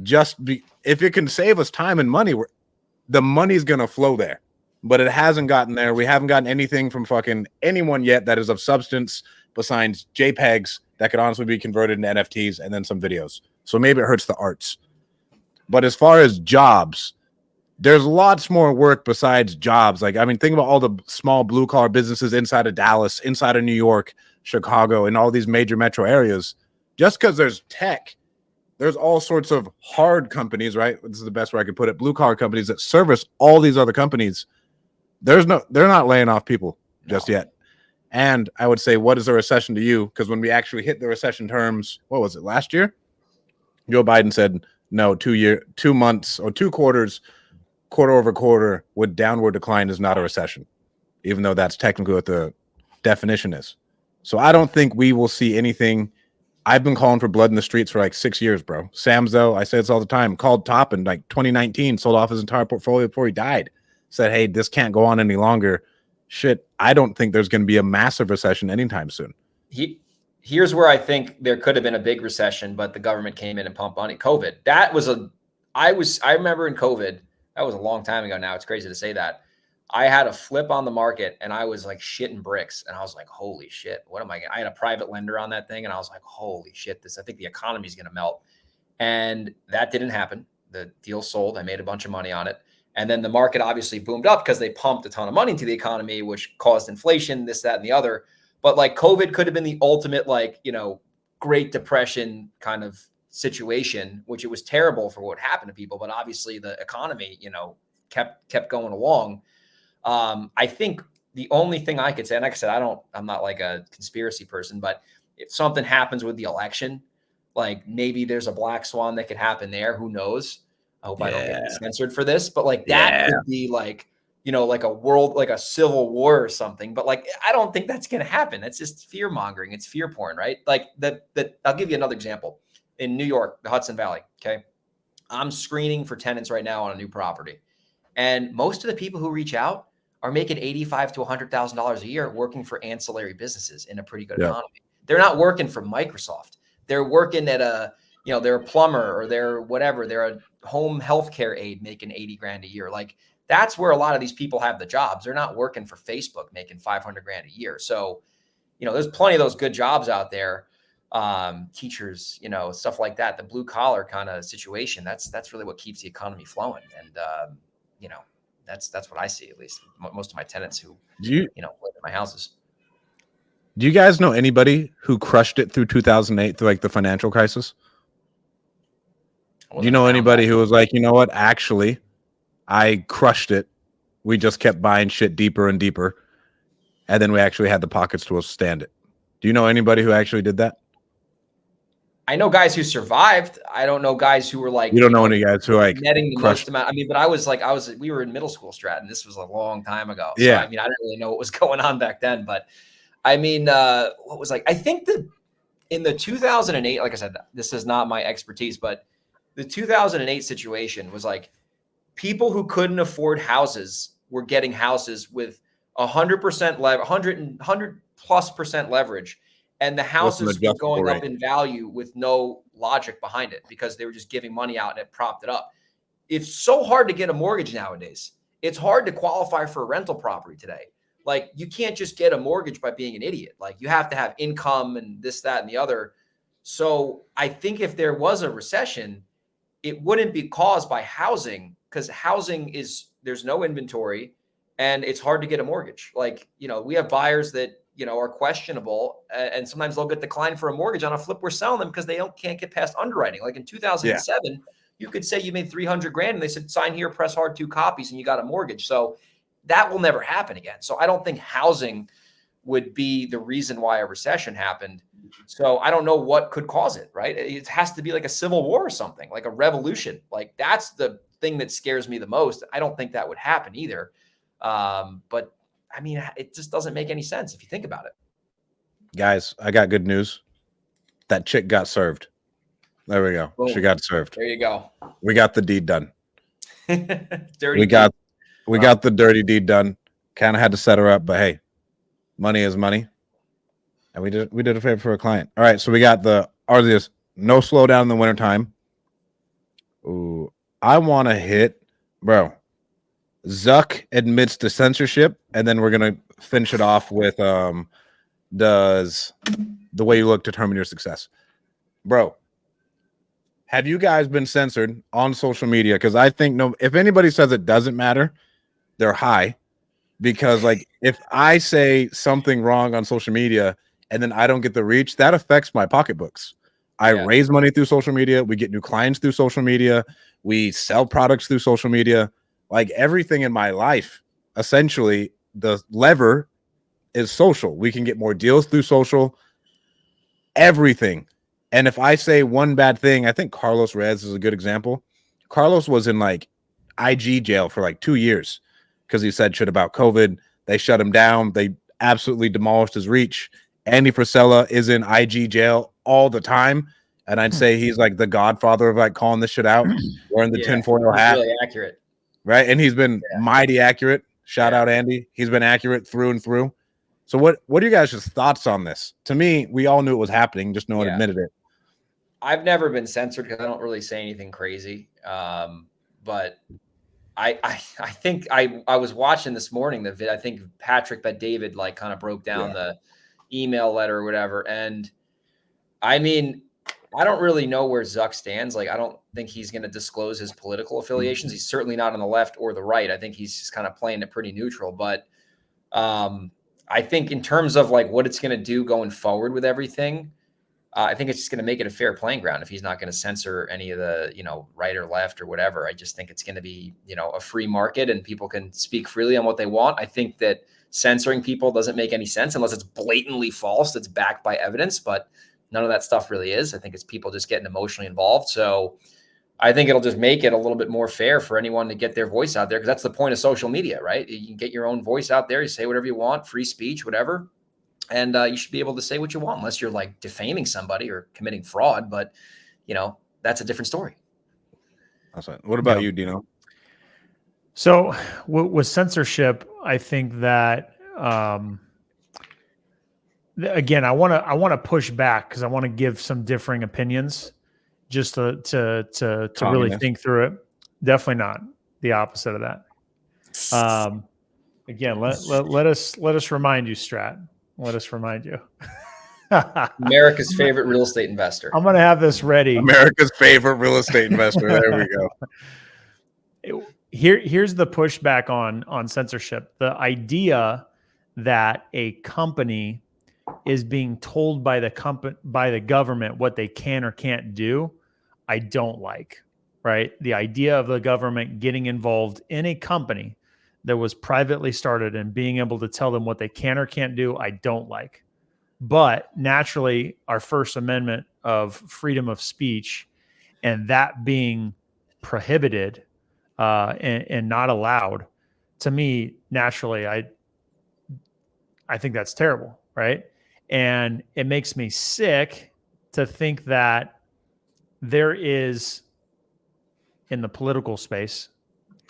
If it can save us time and money, the money's going to flow there. But it hasn't gotten there. We haven't gotten anything from fucking anyone yet that is of substance besides JPEGs that could honestly be converted into NFTs and then some videos. So maybe it hurts the arts. But as far as jobs, there's lots more work besides jobs. Like, I mean, think about all the small blue collar businesses inside of Dallas, inside of New York, Chicago, and all these major metro areas. Just because there's tech, there's all sorts of hard companies, right? This is the best way I could put it. Blue collar companies that service all these other companies. They're not laying off people just yet. And I would say, what is a recession to you? Because when we actually hit the recession terms, what was it, last year? Joe Biden said, no, 2 months or 2 quarters, quarter over quarter with downward decline is not a recession, even though that's technically what the definition is. So I don't think we will see anything. I've been calling for blood in the streets for like 6 years, bro. Sam's, though, I say this all the time, called Top in like 2019, sold off his entire portfolio before he died. Said, hey, this can't go on any longer. Shit, I don't think there's going to be a massive recession anytime soon. Here's where I think there could have been a big recession, but the government came in and pumped money. COVID. I remember in COVID, that was a long time ago now. It's crazy to say that. I had a flip on the market and I was like shitting bricks. And I was like, holy shit, what am I going to? I had a private lender on that thing. And I was like, holy shit, I think the economy is going to melt. And that didn't happen. The deal sold. I made a bunch of money on it. And then the market obviously boomed up because they pumped a ton of money into the economy, which caused inflation, this, that, and the other. But like COVID could have been the ultimate, like, Great Depression kind of situation, which it was terrible for what happened to people. But obviously the economy, kept going along. I think the only thing I could say, and like I said, I'm not like a conspiracy person, but if something happens with the election, like maybe there's a black swan that could happen there. Who knows? I hope I don't get censored for this, but like that could be like, like a world, like a civil war or something. But like, I don't think that's going to happen. That's just fear mongering. It's fear porn, right? Like I'll give you another example. In New York, the Hudson Valley. Okay. I'm screening for tenants right now on a new property. And most of the people who reach out are making $85,000 to $100,000 a year working for ancillary businesses in a pretty good economy. They're not working for Microsoft. They're working at they're a plumber or they're whatever. They're a home healthcare aide making $80,000 a year. Like that's where a lot of these people have the jobs. They're not working for Facebook making $500,000 a year. So, there's plenty of those good jobs out there. Teachers, stuff like that, the blue collar kind of situation. That's really what keeps the economy flowing. And, that's what I see, at least most of my tenants who, live in my houses. Do you guys know anybody who crushed it through 2008 through like the financial crisis? Do you know anybody who was like, you know what? Actually, I crushed it. We just kept buying shit deeper and deeper. And then we actually had the pockets to withstand it. Do you know anybody who actually did that? I know guys who survived. I don't know guys who were like, you don't know any guys who like netting the most amount. I mean, but we were in middle school, Stratton. This was a long time ago. So, yeah. I mean, I didn't really know what was going on back then, but I mean, what was like, I think that in the 2008, like I said, this is not my expertise, but the 2008 situation was like people who couldn't afford houses were getting houses with 100% 100+% leverage. And the houses were going up in value with no logic behind it because they were just giving money out and it propped it up. It's so hard to get a mortgage nowadays. It's hard to qualify for a rental property today. Like you can't just get a mortgage by being an idiot. Like you have to have income and this, that, and the other. So I think if there was a recession, it wouldn't be caused by housing because there's no inventory and it's hard to get a mortgage. Like, we have buyers that, are questionable and sometimes they'll get declined for a mortgage on a flip. We're selling them because they can't get past underwriting. Like in 2007, you could say you made $300,000 and they said, sign here, press hard 2 copies and you got a mortgage. So that will never happen again. So I don't think housing would be the reason why a recession happened. So I don't know what could cause it, right? It has to be like a civil war or something, like a revolution. Like that's the thing that scares me the most. I don't think that would happen either. But I mean, it just doesn't make any sense if you think about it. Guys, I got good news. That chick got served. There we go. Boom. She got served. There you go. We got the deed done. We got the dirty deed done. Kind of had to set her up, but hey, money is money. And we did a favor for a client. All right, so we got no slowdown in the wintertime. Ooh, I want to hit, bro. Zuck admits to censorship, and then we're gonna finish it off with does the way you look determine your success, bro? have you guys been censored on social media? Because I think if anybody says it doesn't matter, they're high. Because like if I say something wrong on social media and then I don't get the reach, that affects my pocketbooks. I raise money through social media. We get new clients through social media. We sell products through social media. Like everything in my life, essentially, the lever is social. We can get more deals through social. Everything. And if I say one bad thing, I think Carlos Rez is a good example. Carlos was in like IG jail for like 2 years because he said shit about COVID. They shut him down. They absolutely demolished his reach. Andy Frisella is in IG jail all the time. And I'd say he's like the godfather of like calling this shit out, wearing the tinfoil hat. Really accurate. Right. And he's been mighty accurate. Shout out Andy. He's been accurate through and through. So what are you guys' thoughts on this? To me, we all knew it was happening, just no one admitted it. I've never been censored because I don't really say anything crazy. But I think I was watching this morning the vid. I think Patrick Bet David like kind of broke down the email letter or whatever. And I mean, I don't really know where Zuck stands. Like, I don't think he's going to disclose his political affiliations. He's certainly not on the left or the right. I think he's just kind of playing it pretty neutral. But I think in terms of like what it's going to do going forward with everything, I think it's just going to make it a fair playing ground if he's not going to censor any of the, right or left or whatever. I just think it's going to be, a free market and people can speak freely on what they want. I think that censoring people doesn't make any sense unless it's blatantly false, that's backed by evidence, but none of that stuff really is. I think it's people just getting emotionally involved. So I think it'll just make it a little bit more fair for anyone to get their voice out there, because that's the point of social media, right? You can get your own voice out there. You say whatever you want, free speech, whatever. And you should be able to say what you want, unless you're like defaming somebody or committing fraud. But, that's a different story. What about you, Dino? So with censorship, I think that, again, I want to push back because I want to give some differing opinions just to really think through it. Definitely not the opposite of that. Again, let us remind you, Strat. Let us remind you. America's favorite real estate investor. I'm going to have this ready. America's favorite real estate investor. There we go. Here's the pushback on censorship. The idea that a company is being told by the government what they can or can't do, I don't like. Right? The idea of the government getting involved in a company that was privately started and being able to tell them what they can or can't do, I don't like. But naturally, our First Amendment of freedom of speech and that being prohibited and not allowed, to me, naturally, I think that's terrible, right? And it makes me sick to think that there is, in the political space,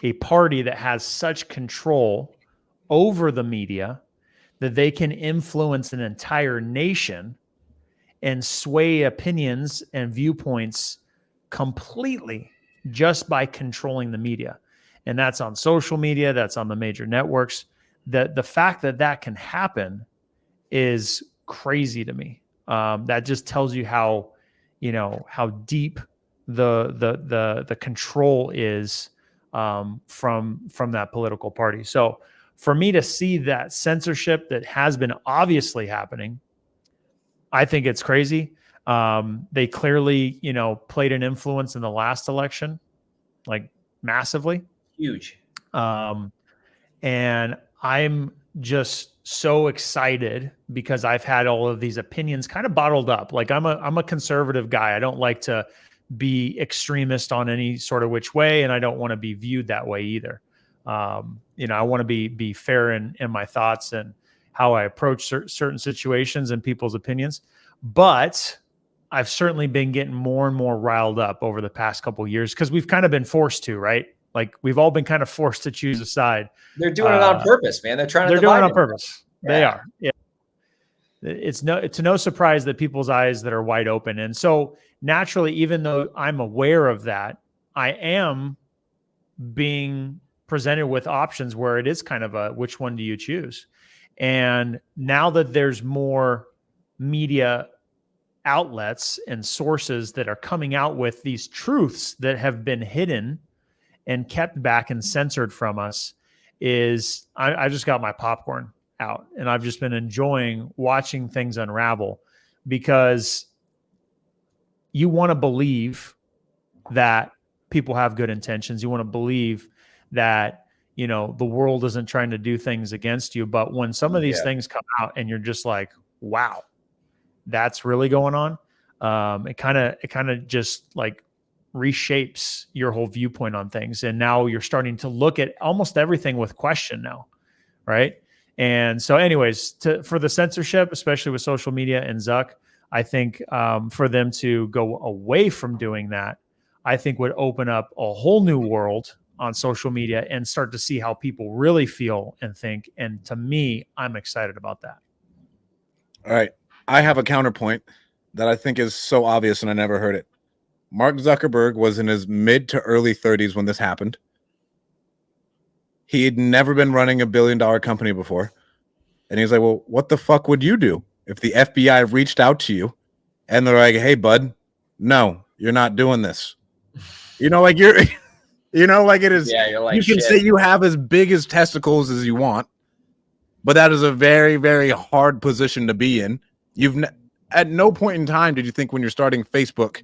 a party that has such control over the media that they can influence an entire nation and sway opinions and viewpoints completely just by controlling the media. And that's on social media, that's on the major networks. The fact that can happen is crazy to me. That just tells you how deep the control is from that political party. So for me to see that censorship that has been obviously happening, I think it's crazy. They clearly, played an influence in the last election, like massively. Huge. And I'm just so excited because I've had all of these opinions kind of bottled up. Like I'm a conservative guy. I don't like to be extremist on any sort of which way, and I don't want to be viewed that way either. I want to be fair in my thoughts and how I approach certain situations and people's opinions. But I've certainly been getting more and more riled up over the past couple of years because we've kind of been forced to, right? Like we've all been kind of forced to choose a side. They're doing it on purpose, man. They're doing it on purpose. Yeah. They are. Yeah. It's no surprise that people's eyes that are wide open. And so naturally, even though I'm aware of that, I am being presented with options where it is kind of a, which one do you choose? And now that there's more media outlets and sources that are coming out with these truths that have been hidden and kept back and censored from us is I just got my popcorn out and I've just been enjoying watching things unravel, because you want to believe that people have good intentions. You want to believe that, you know, the world isn't trying to do things against you. But when some of these things come out and you're just like, wow, that's really going on. It kind of just like reshapes your whole viewpoint on things. And now you're starting to look at almost everything with question now. Right. And so anyways, for the censorship, especially with social media and Zuck, I think for them to go away from doing that, I think would open up a whole new world on social media and start to see how people really feel and think. And to me, I'm excited about that. All right. I have a counterpoint that I think is so obvious and I never heard it. Mark Zuckerberg was in his mid to early 30s when this happened. He had never been running $1 billion company before. And he's like, well, what the fuck would you do if the FBI reached out to you and they're like, hey, bud, no, you're not doing this. You know, like it is. Yeah, you're like, you can say you have as big as testicles as you want, but that is a very, very hard position to be in. At no point in time did you think when you're starting Facebook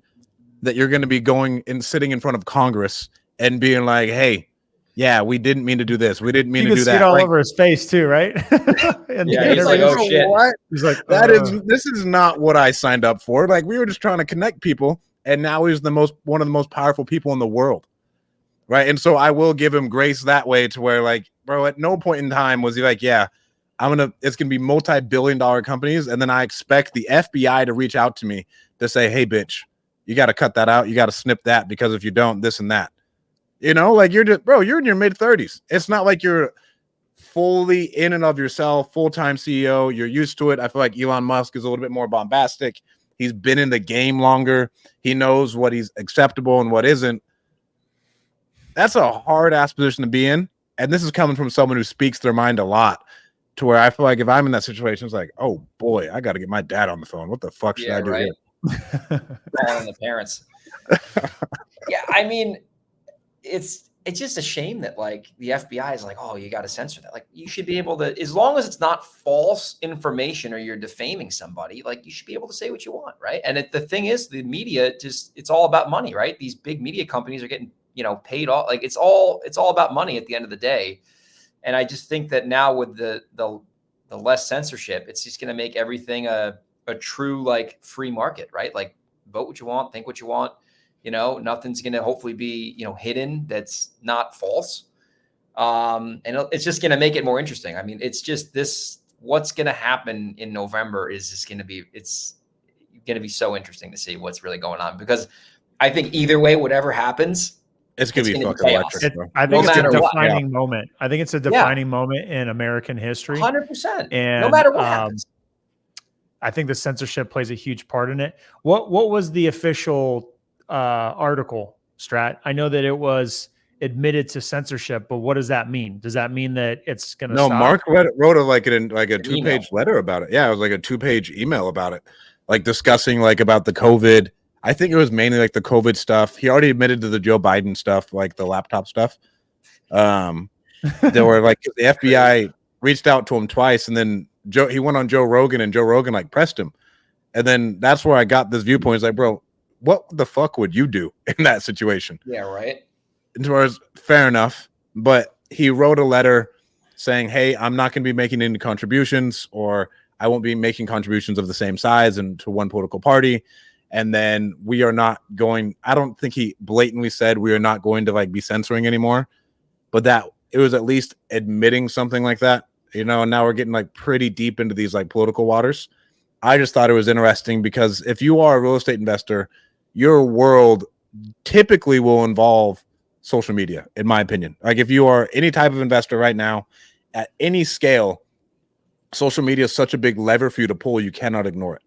that you're going to be going and sitting in front of Congress and being like, hey, yeah, we didn't mean to do this. We didn't mean to do that. You can see it all over his face too, right? He's like, oh shit. What? He's like, this is not what I signed up for. Like, we were just trying to connect people, and now he's one of the most powerful people in the world. Right. And so I will give him grace that way, to where, like, bro, at no point in time was he like, yeah, it's going to be multi-billion-dollar companies. And then I expect the FBI to reach out to me to say, hey, bitch, you got to cut that out. You got to snip that, because if you don't, this and that. You know, like, you're in your mid-30s. It's not like you're fully in and of yourself, full-time CEO. You're used to it. I feel like Elon Musk is a little bit more bombastic. He's been in the game longer. He knows what he's acceptable and what isn't. That's a hard-ass position to be in. And this is coming from someone who speaks their mind a lot, to where I feel like if I'm in that situation, it's like, oh, boy, I got to get my dad on the phone. What the fuck should I do here? Calling the parents. Yeah, I mean, it's just a shame that, like, the FBI is like, oh, you got to censor that. Like, you should be able to, as long as it's not false information or you're defaming somebody, like, you should be able to say what you want, right? And the thing is, the media it's all about money, right? These big media companies are getting, paid off. Like, it's all about money at the end of the day. And I just think that now with the less censorship, it's just going to make everything a true, like, free market, right? Like, vote what you want, think what you want. Nothing's going to hopefully be, hidden that's not false. And it's just going to make it more interesting. I mean, it's just what's going to happen in November is just going to be, it's going to be so interesting to see what's really going on, because I think either way, whatever happens, it's going to be fucking electric. I think it's a defining moment. I think it's a defining moment in American history. 100%. And no matter what happens. I think the censorship plays a huge part in it. What was the official article, Strat? I know that it was admitted to censorship, but what does that mean? Does that mean that it's going to stop? Mark wrote a 2-page letter about it. Yeah, it was like a 2-page email about it, like discussing like about the COVID. I think it was mainly like the COVID stuff. He already admitted to the Joe Biden stuff, like the laptop stuff. There were like the FBI reached out to him twice, and then he went on Joe Rogan, and Joe Rogan like pressed him. And then that's where I got this viewpoint. It's like, bro, what the fuck would you do in that situation? Yeah, right. As far as fair enough, but he wrote a letter saying, hey, I'm not going to be making any contributions, or I won't be making contributions of the same size and to one political party. And then we are not going, I don't think he blatantly said we are not going to like be censoring anymore, but that it was at least admitting something like that, and now we're getting like pretty deep into these like political waters. I just thought it was interesting, because if you are a real estate investor, your world typically will involve social media, in my opinion. Like, if you are any type of investor right now at any scale, social media is such a big lever for you to pull, you cannot ignore it.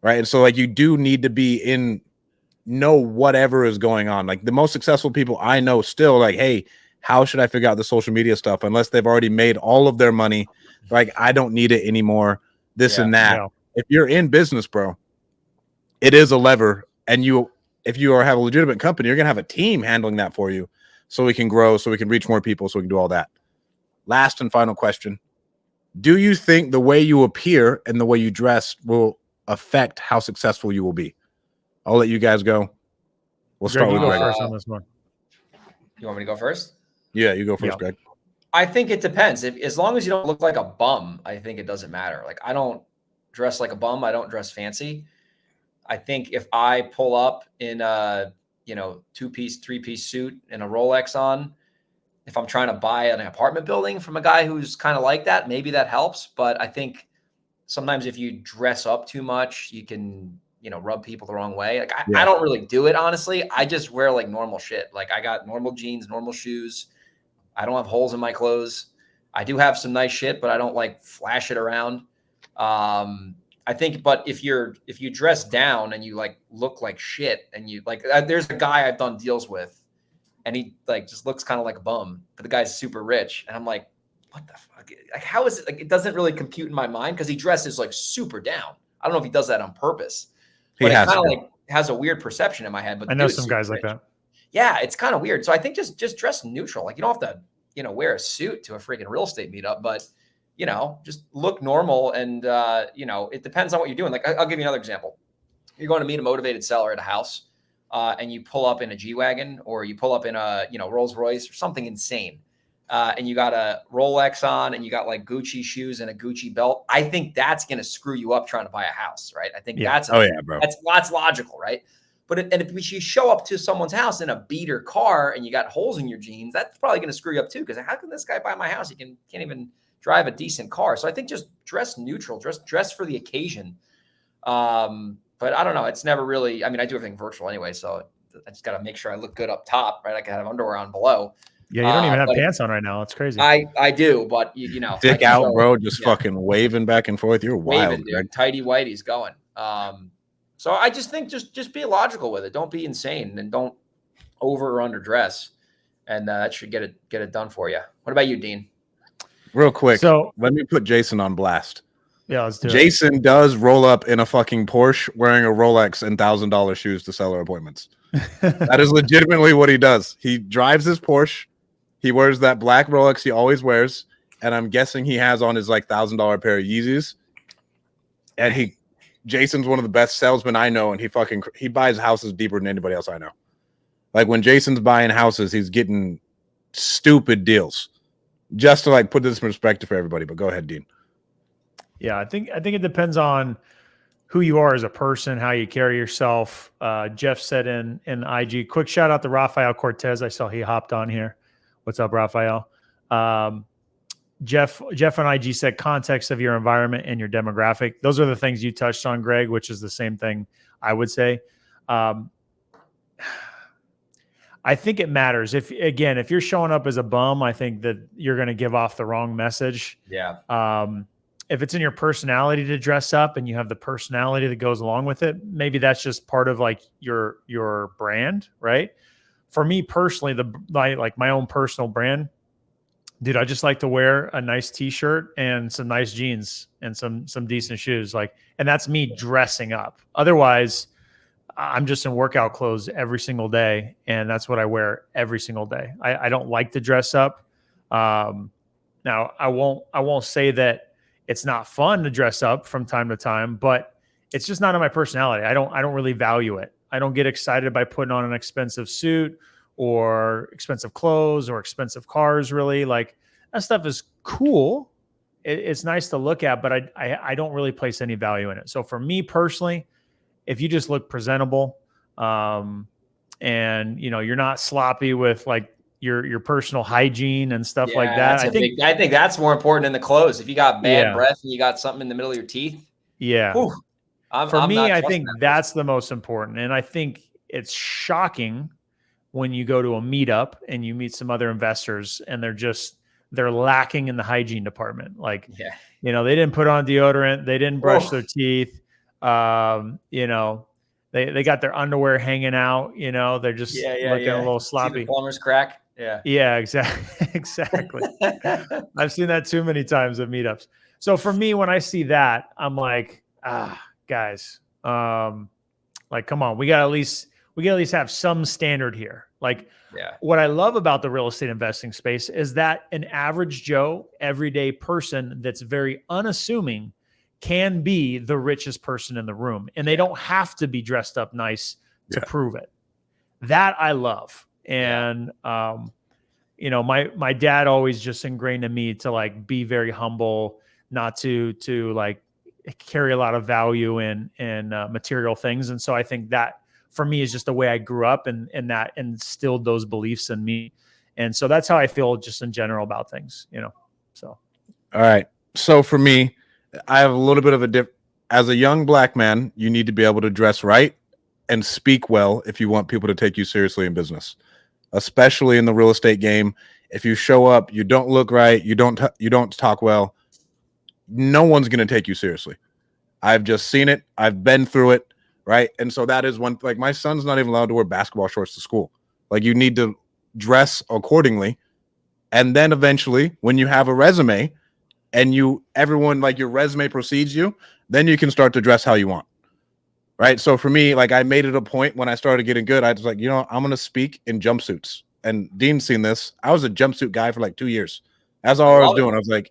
Right. And so like you do need to know whatever is going on. Like the most successful people I know still like, hey, how should I figure out the social media stuff? Unless they've already made all of their money. Like, I don't need it anymore. This and that. Yeah. If you're in business, bro, it is a lever, and if you have a legitimate company, you're gonna have a team handling that for you, so we can grow, so we can reach more people, so we can do all that. Last and final question: do you think the way you appear and the way you dress will affect how successful you will be? I'll let you guys go. We'll Greg, start with you go Greg. first on this one. You want me to go first? Yeah, you go first, Yeah. Greg. I think it depends. As long as you don't look like a bum, I think it doesn't matter. Like, I don't dress like a bum. I don't dress fancy. I think if I pull up in a, 2-piece, 3-piece suit and a Rolex on, if I'm trying to buy an apartment building from a guy who's kind of like that, maybe that helps. But I think sometimes if you dress up too much, you can, rub people the wrong way. Like, I don't really do it, honestly. I just wear like normal shit. Like, I got normal jeans, normal shoes. I don't have holes in my clothes. I do have some nice shit, but I don't like flash it around. I think, but if you dress down and you like look like shit, and you like, there's a guy I've done deals with, and he like just looks kind of like a bum, but the guy's super rich, and I'm like, what the fuck? Like, how is it? Like, it doesn't really compute in my mind because he dresses like super down. I don't know if he does that on purpose, but it kind of like has a weird perception in my head. But I know some guys like that. Yeah, it's kind of weird. So I think just dress neutral. Like, you don't have to, wear a suit to a freaking real estate meetup, but just look normal. And it depends on what you're doing. Like, I'll give you another example. You're going to meet a motivated seller at a house, and you pull up in a G-Wagon, or you pull up in a Rolls Royce or something insane, and you got a Rolex on, and you got like Gucci shoes and a Gucci belt. I think that's going to screw you up trying to buy a house, right? I think that's bro. That's logical, right? But if you show up to someone's house in a beater car and you got holes in your jeans, that's probably going to screw you up too. Because how can this guy buy my house? He can't even drive a decent car. So I think just dress neutral, dress for the occasion. But I don't know. It's never really. I mean, I do everything virtual anyway, so I just got to make sure I look good up top, right? I can have underwear on below. Yeah, you don't even have pants on right now. It's crazy. I do, but dick out, bro, just fucking waving back and forth. You're wild, dude. Tighty whitey's going. So I just think just be logical with it. Don't be insane, and don't over or underdress, and that should get it done for you. What about you, Dean? Real quick, so let me put Jason on blast. Yeah, let's do it. Jason does roll up in a fucking Porsche wearing a Rolex and $1,000 shoes to seller appointments. That is legitimately what he does. He drives his Porsche. He wears that black Rolex he always wears, and I'm guessing he has on his like $1,000 pair of Yeezys. And Jason's one of the best salesmen I know, and he buys houses deeper than anybody else I know. Like, when Jason's buying houses, he's getting stupid deals. Just to like put this in perspective for everybody. But go ahead, Dean. Yeah, I think it depends on who you are as a person, how you carry yourself. Jeff said in IG, quick shout out to Rafael Cortez. I saw he hopped on here. What's up, Rafael? Jeff on IG said context of your environment and your demographic. Those are the things you touched on, Greg, which is the same thing I would say. I think it matters. If you're showing up as a bum, I think that you're going to give off the wrong message. Yeah. If it's in your personality to dress up and you have the personality that goes along with it, maybe that's just part of like your brand, right? For me personally, my own personal brand, dude, I just like to wear a nice t-shirt and some nice jeans and some decent shoes. And that's me dressing up. Otherwise, I'm just in workout clothes every single day, and that's what I wear every single day. I don't like to dress up. Now I won't say that it's not fun to dress up from time to time, but it's just not in my personality. I don't really value it. I don't get excited by putting on an expensive suit or expensive clothes or expensive cars. Really, like, that stuff is cool. It's nice to look at, but I don't really place any value in it. So for me personally, if you just look presentable, and you're not sloppy with like your personal hygiene and stuff like that, I think that's more important than the clothes. If you got bad breath and you got something in the middle of your teeth, whew, I think that's the most important. And I think it's shocking when you go to a meetup and you meet some other investors and they're lacking in the hygiene department. Like, they didn't put on deodorant, they didn't brush their teeth. They got their underwear hanging out, they're just looking a little sloppy. See the plumber's crack. Exactly. I've seen that too many times at meetups. So for me, when I see that, I'm like, guys, Like, come on, we got at least have some standard here. Like, Yeah. what I love about the real estate investing space is that an average Joe, everyday person that's very unassuming can be the richest person in the room, and they don't have to be dressed up nice to prove it. That I love. And, you know, my dad always just ingrained in me to like be very humble, not to like carry a lot of value in material things. And so I think that for me is just the way I grew up, and that instilled those beliefs in me. And so that's how I feel just in general about things, you know? So. All right. So for me, I have a little bit of a as a young black man, you need to be able to dress right and speak well if you want people to take you seriously in business, especially in the real estate game. If you show up, you don't look right, you don't talk well, no one's going to take you seriously. I've just seen it. I've been through it. Right. And so that is one, like, my son's not even allowed to wear basketball shorts to school. Like, you need to dress accordingly. And then eventually, when you have a resume and everyone, like, your resume precedes you, then you can start to dress how you want. Right. So for me, like, I made it a point when I started getting good. I was like, you know, I'm going to speak in jumpsuits. And Dean's seen this. I was a jumpsuit guy for like 2 years. That's all I was doing. I was like,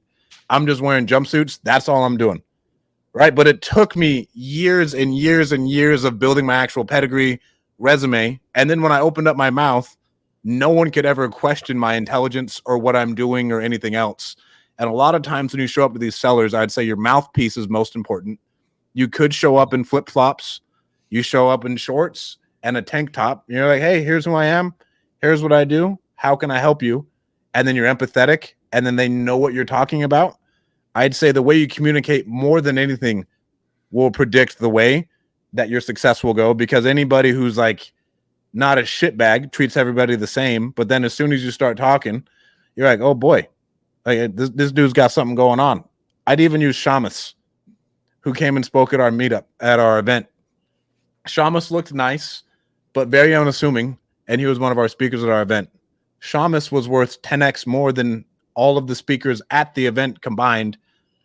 I'm just wearing jumpsuits. That's all I'm doing. Right. But it took me years and years and years of building my actual pedigree, resume. And then when I opened up my mouth, no one could ever question my intelligence or what I'm doing or anything else. And a lot of times when you show up to these sellers, I'd say your mouthpiece is most important. You could show up in flip-flops. You show up in shorts and a tank top. You're like, hey, here's who I am. Here's what I do. How can I help you? And then you're empathetic, and then they know what you're talking about. I'd say the way you communicate more than anything will predict the way that your success will go, because anybody who's like not a shitbag treats everybody the same. But then as soon as you start talking, you're like, oh boy, like this dude's got something going on. I'd even use Shamus, who came and spoke at our meetup at our event. Shamus looked nice, but very unassuming. And he was one of our speakers at our event. Shamus was worth 10x more than all of the speakers at the event combined,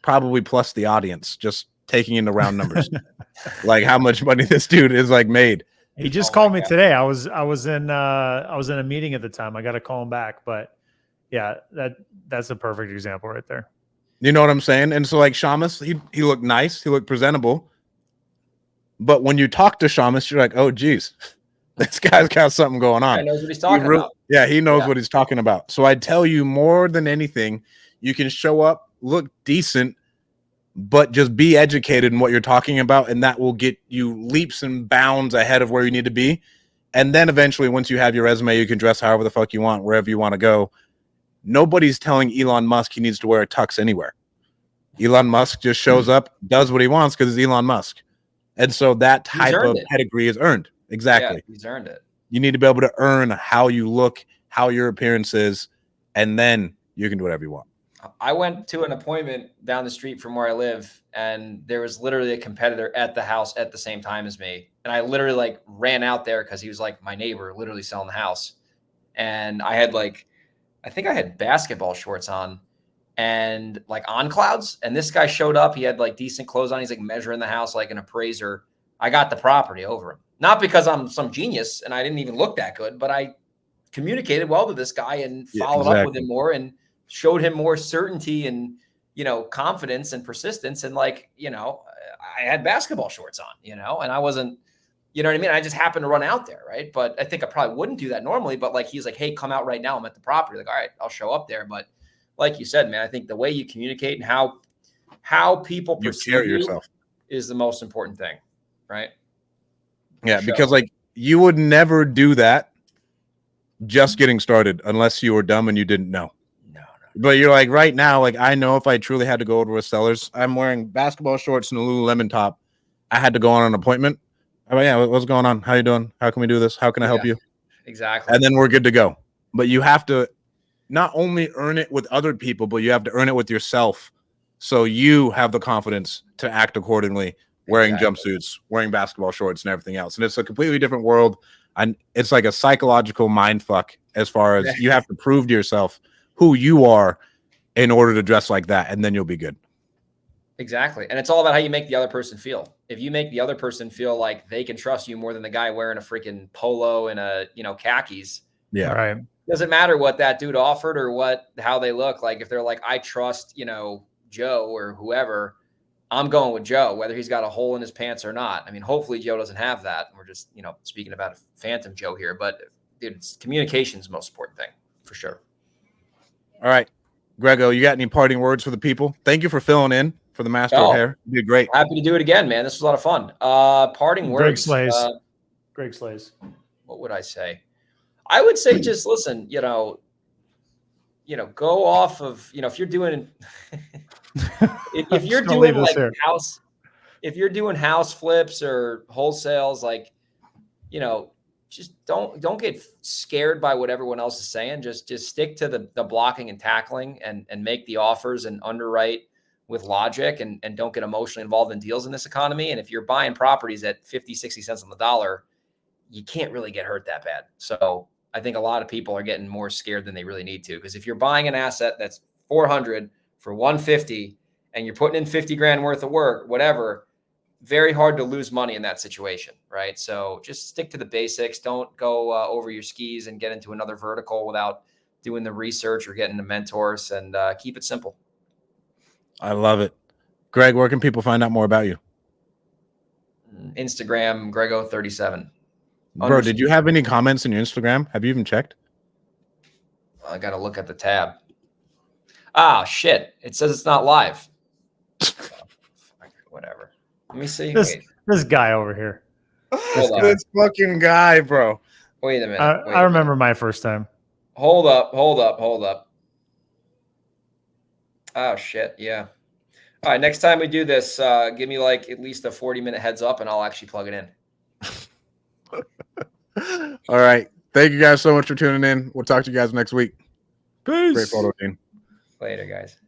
probably plus the audience, just taking in the round numbers. Like, how much money this dude is like made. He just called me today. I was in a meeting at the time. I got to call him back, but yeah, that's a perfect example right there. You know what I'm saying? And so, like, Shamus, he looked nice, he looked presentable. But when you talk to Shamus, you're like, oh geez, this guy's got something going on. He knows what he's talking about. Yeah, he knows what he's talking about. So I tell you, more than anything, you can show up, look decent, but just be educated in what you're talking about, and that will get you leaps and bounds ahead of where you need to be. And then eventually, once you have your resume, you can dress however the fuck you want, wherever you want to go. Nobody's telling Elon Musk he needs to wear a tux anywhere. Elon Musk just shows up, does what he wants because it's Elon Musk. And so that type of pedigree is earned. Exactly. Yeah, he's earned it. You need to be able to earn how you look, how your appearance is, and then you can do whatever you want. I went to an appointment down the street from where I live, and there was literally a competitor at the house at the same time as me. And I literally like ran out there because he was like my neighbor, literally selling the house. And I had I think I had basketball shorts on and like on clouds. And this guy showed up. He had like decent clothes on. He's like measuring the house like an appraiser. I got the property over him. Not because I'm some genius and I didn't even look that good, but I communicated well to this guy and followed up with him more and showed him more certainty and, you know, confidence and persistence. And like, you know, I had basketball shorts on, you know, and I wasn't, you know what I mean? I just happened to run out there. Right. But I think I probably wouldn't do that normally, but like, he's like, hey, come out right now. I'm at the property. Like, all right, I'll show up there. But like you said, man, I think the way you communicate and how people perceive you is the most important thing. Right. Yeah. Because like you would never do that just getting started unless you were dumb and you didn't know. But you're like, right now, like, I know if I truly had to go over with sellers, I'm wearing basketball shorts and a Lululemon top. I had to go on an appointment. I'm like, yeah, what's going on? How you doing? How can we do this? How can I help you? Exactly. And then we're good to go. But you have to not only earn it with other people, but you have to earn it with yourself. So you have the confidence to act accordingly, wearing jumpsuits, wearing basketball shorts and everything else. And it's a completely different world. And it's like a psychological mind fuck as far as you have to prove to yourself who you are in order to dress like that, and then you'll be good. Exactly. And it's all about how you make the other person feel. If you make the other person feel like they can trust you more than the guy wearing a freaking polo and khakis, Yeah. Right. doesn't matter what that dude offered or how they look. Like if they're like, I trust, Joe or whoever, I'm going with Joe, whether he's got a hole in his pants or not. I mean, hopefully Joe doesn't have that. We're just, speaking about a phantom Joe here, but dude, communication is the most important thing for sure. All right. Grego, you got any parting words for the people? Thank you for filling in for the Master of Hair. You did great. Happy to do it again, man. This was a lot of fun. Parting Greg words. Slays. Greg Slays. What would I say? I would say just listen, go off of, if you're doing if you're doing like if you're doing house flips or wholesales, like, just don't get scared by what everyone else is saying. Just stick to the blocking and tackling and make the offers and underwrite with logic and don't get emotionally involved in deals in this economy. And if you're buying properties at 50, 60 cents on the dollar, you can't really get hurt that bad. So I think a lot of people are getting more scared than they really need to. Because if you're buying an asset that's 400 for 150 and you're putting in 50 grand worth of work, whatever, very hard to lose money in that situation, right? So just stick to the basics. Don't go over your skis and get into another vertical without doing the research or getting the mentors, and keep it simple. I love it. Greg, where can people find out more about you? Instagram, Grego37. Bro, did you have any comments on your Instagram? Have you even checked? I got to look at the tab. Ah, shit. It says it's not live. Whatever. Let me see. This guy over here. This fucking guy, bro. Wait a minute. I remember my first time. Hold up. Oh, shit. Yeah. All right. Next time we do this, give me like at least a 40-minute heads up and I'll actually plug it in. All right. Thank you guys so much for tuning in. We'll talk to you guys next week. Peace. Great photo, Dean. Later, guys.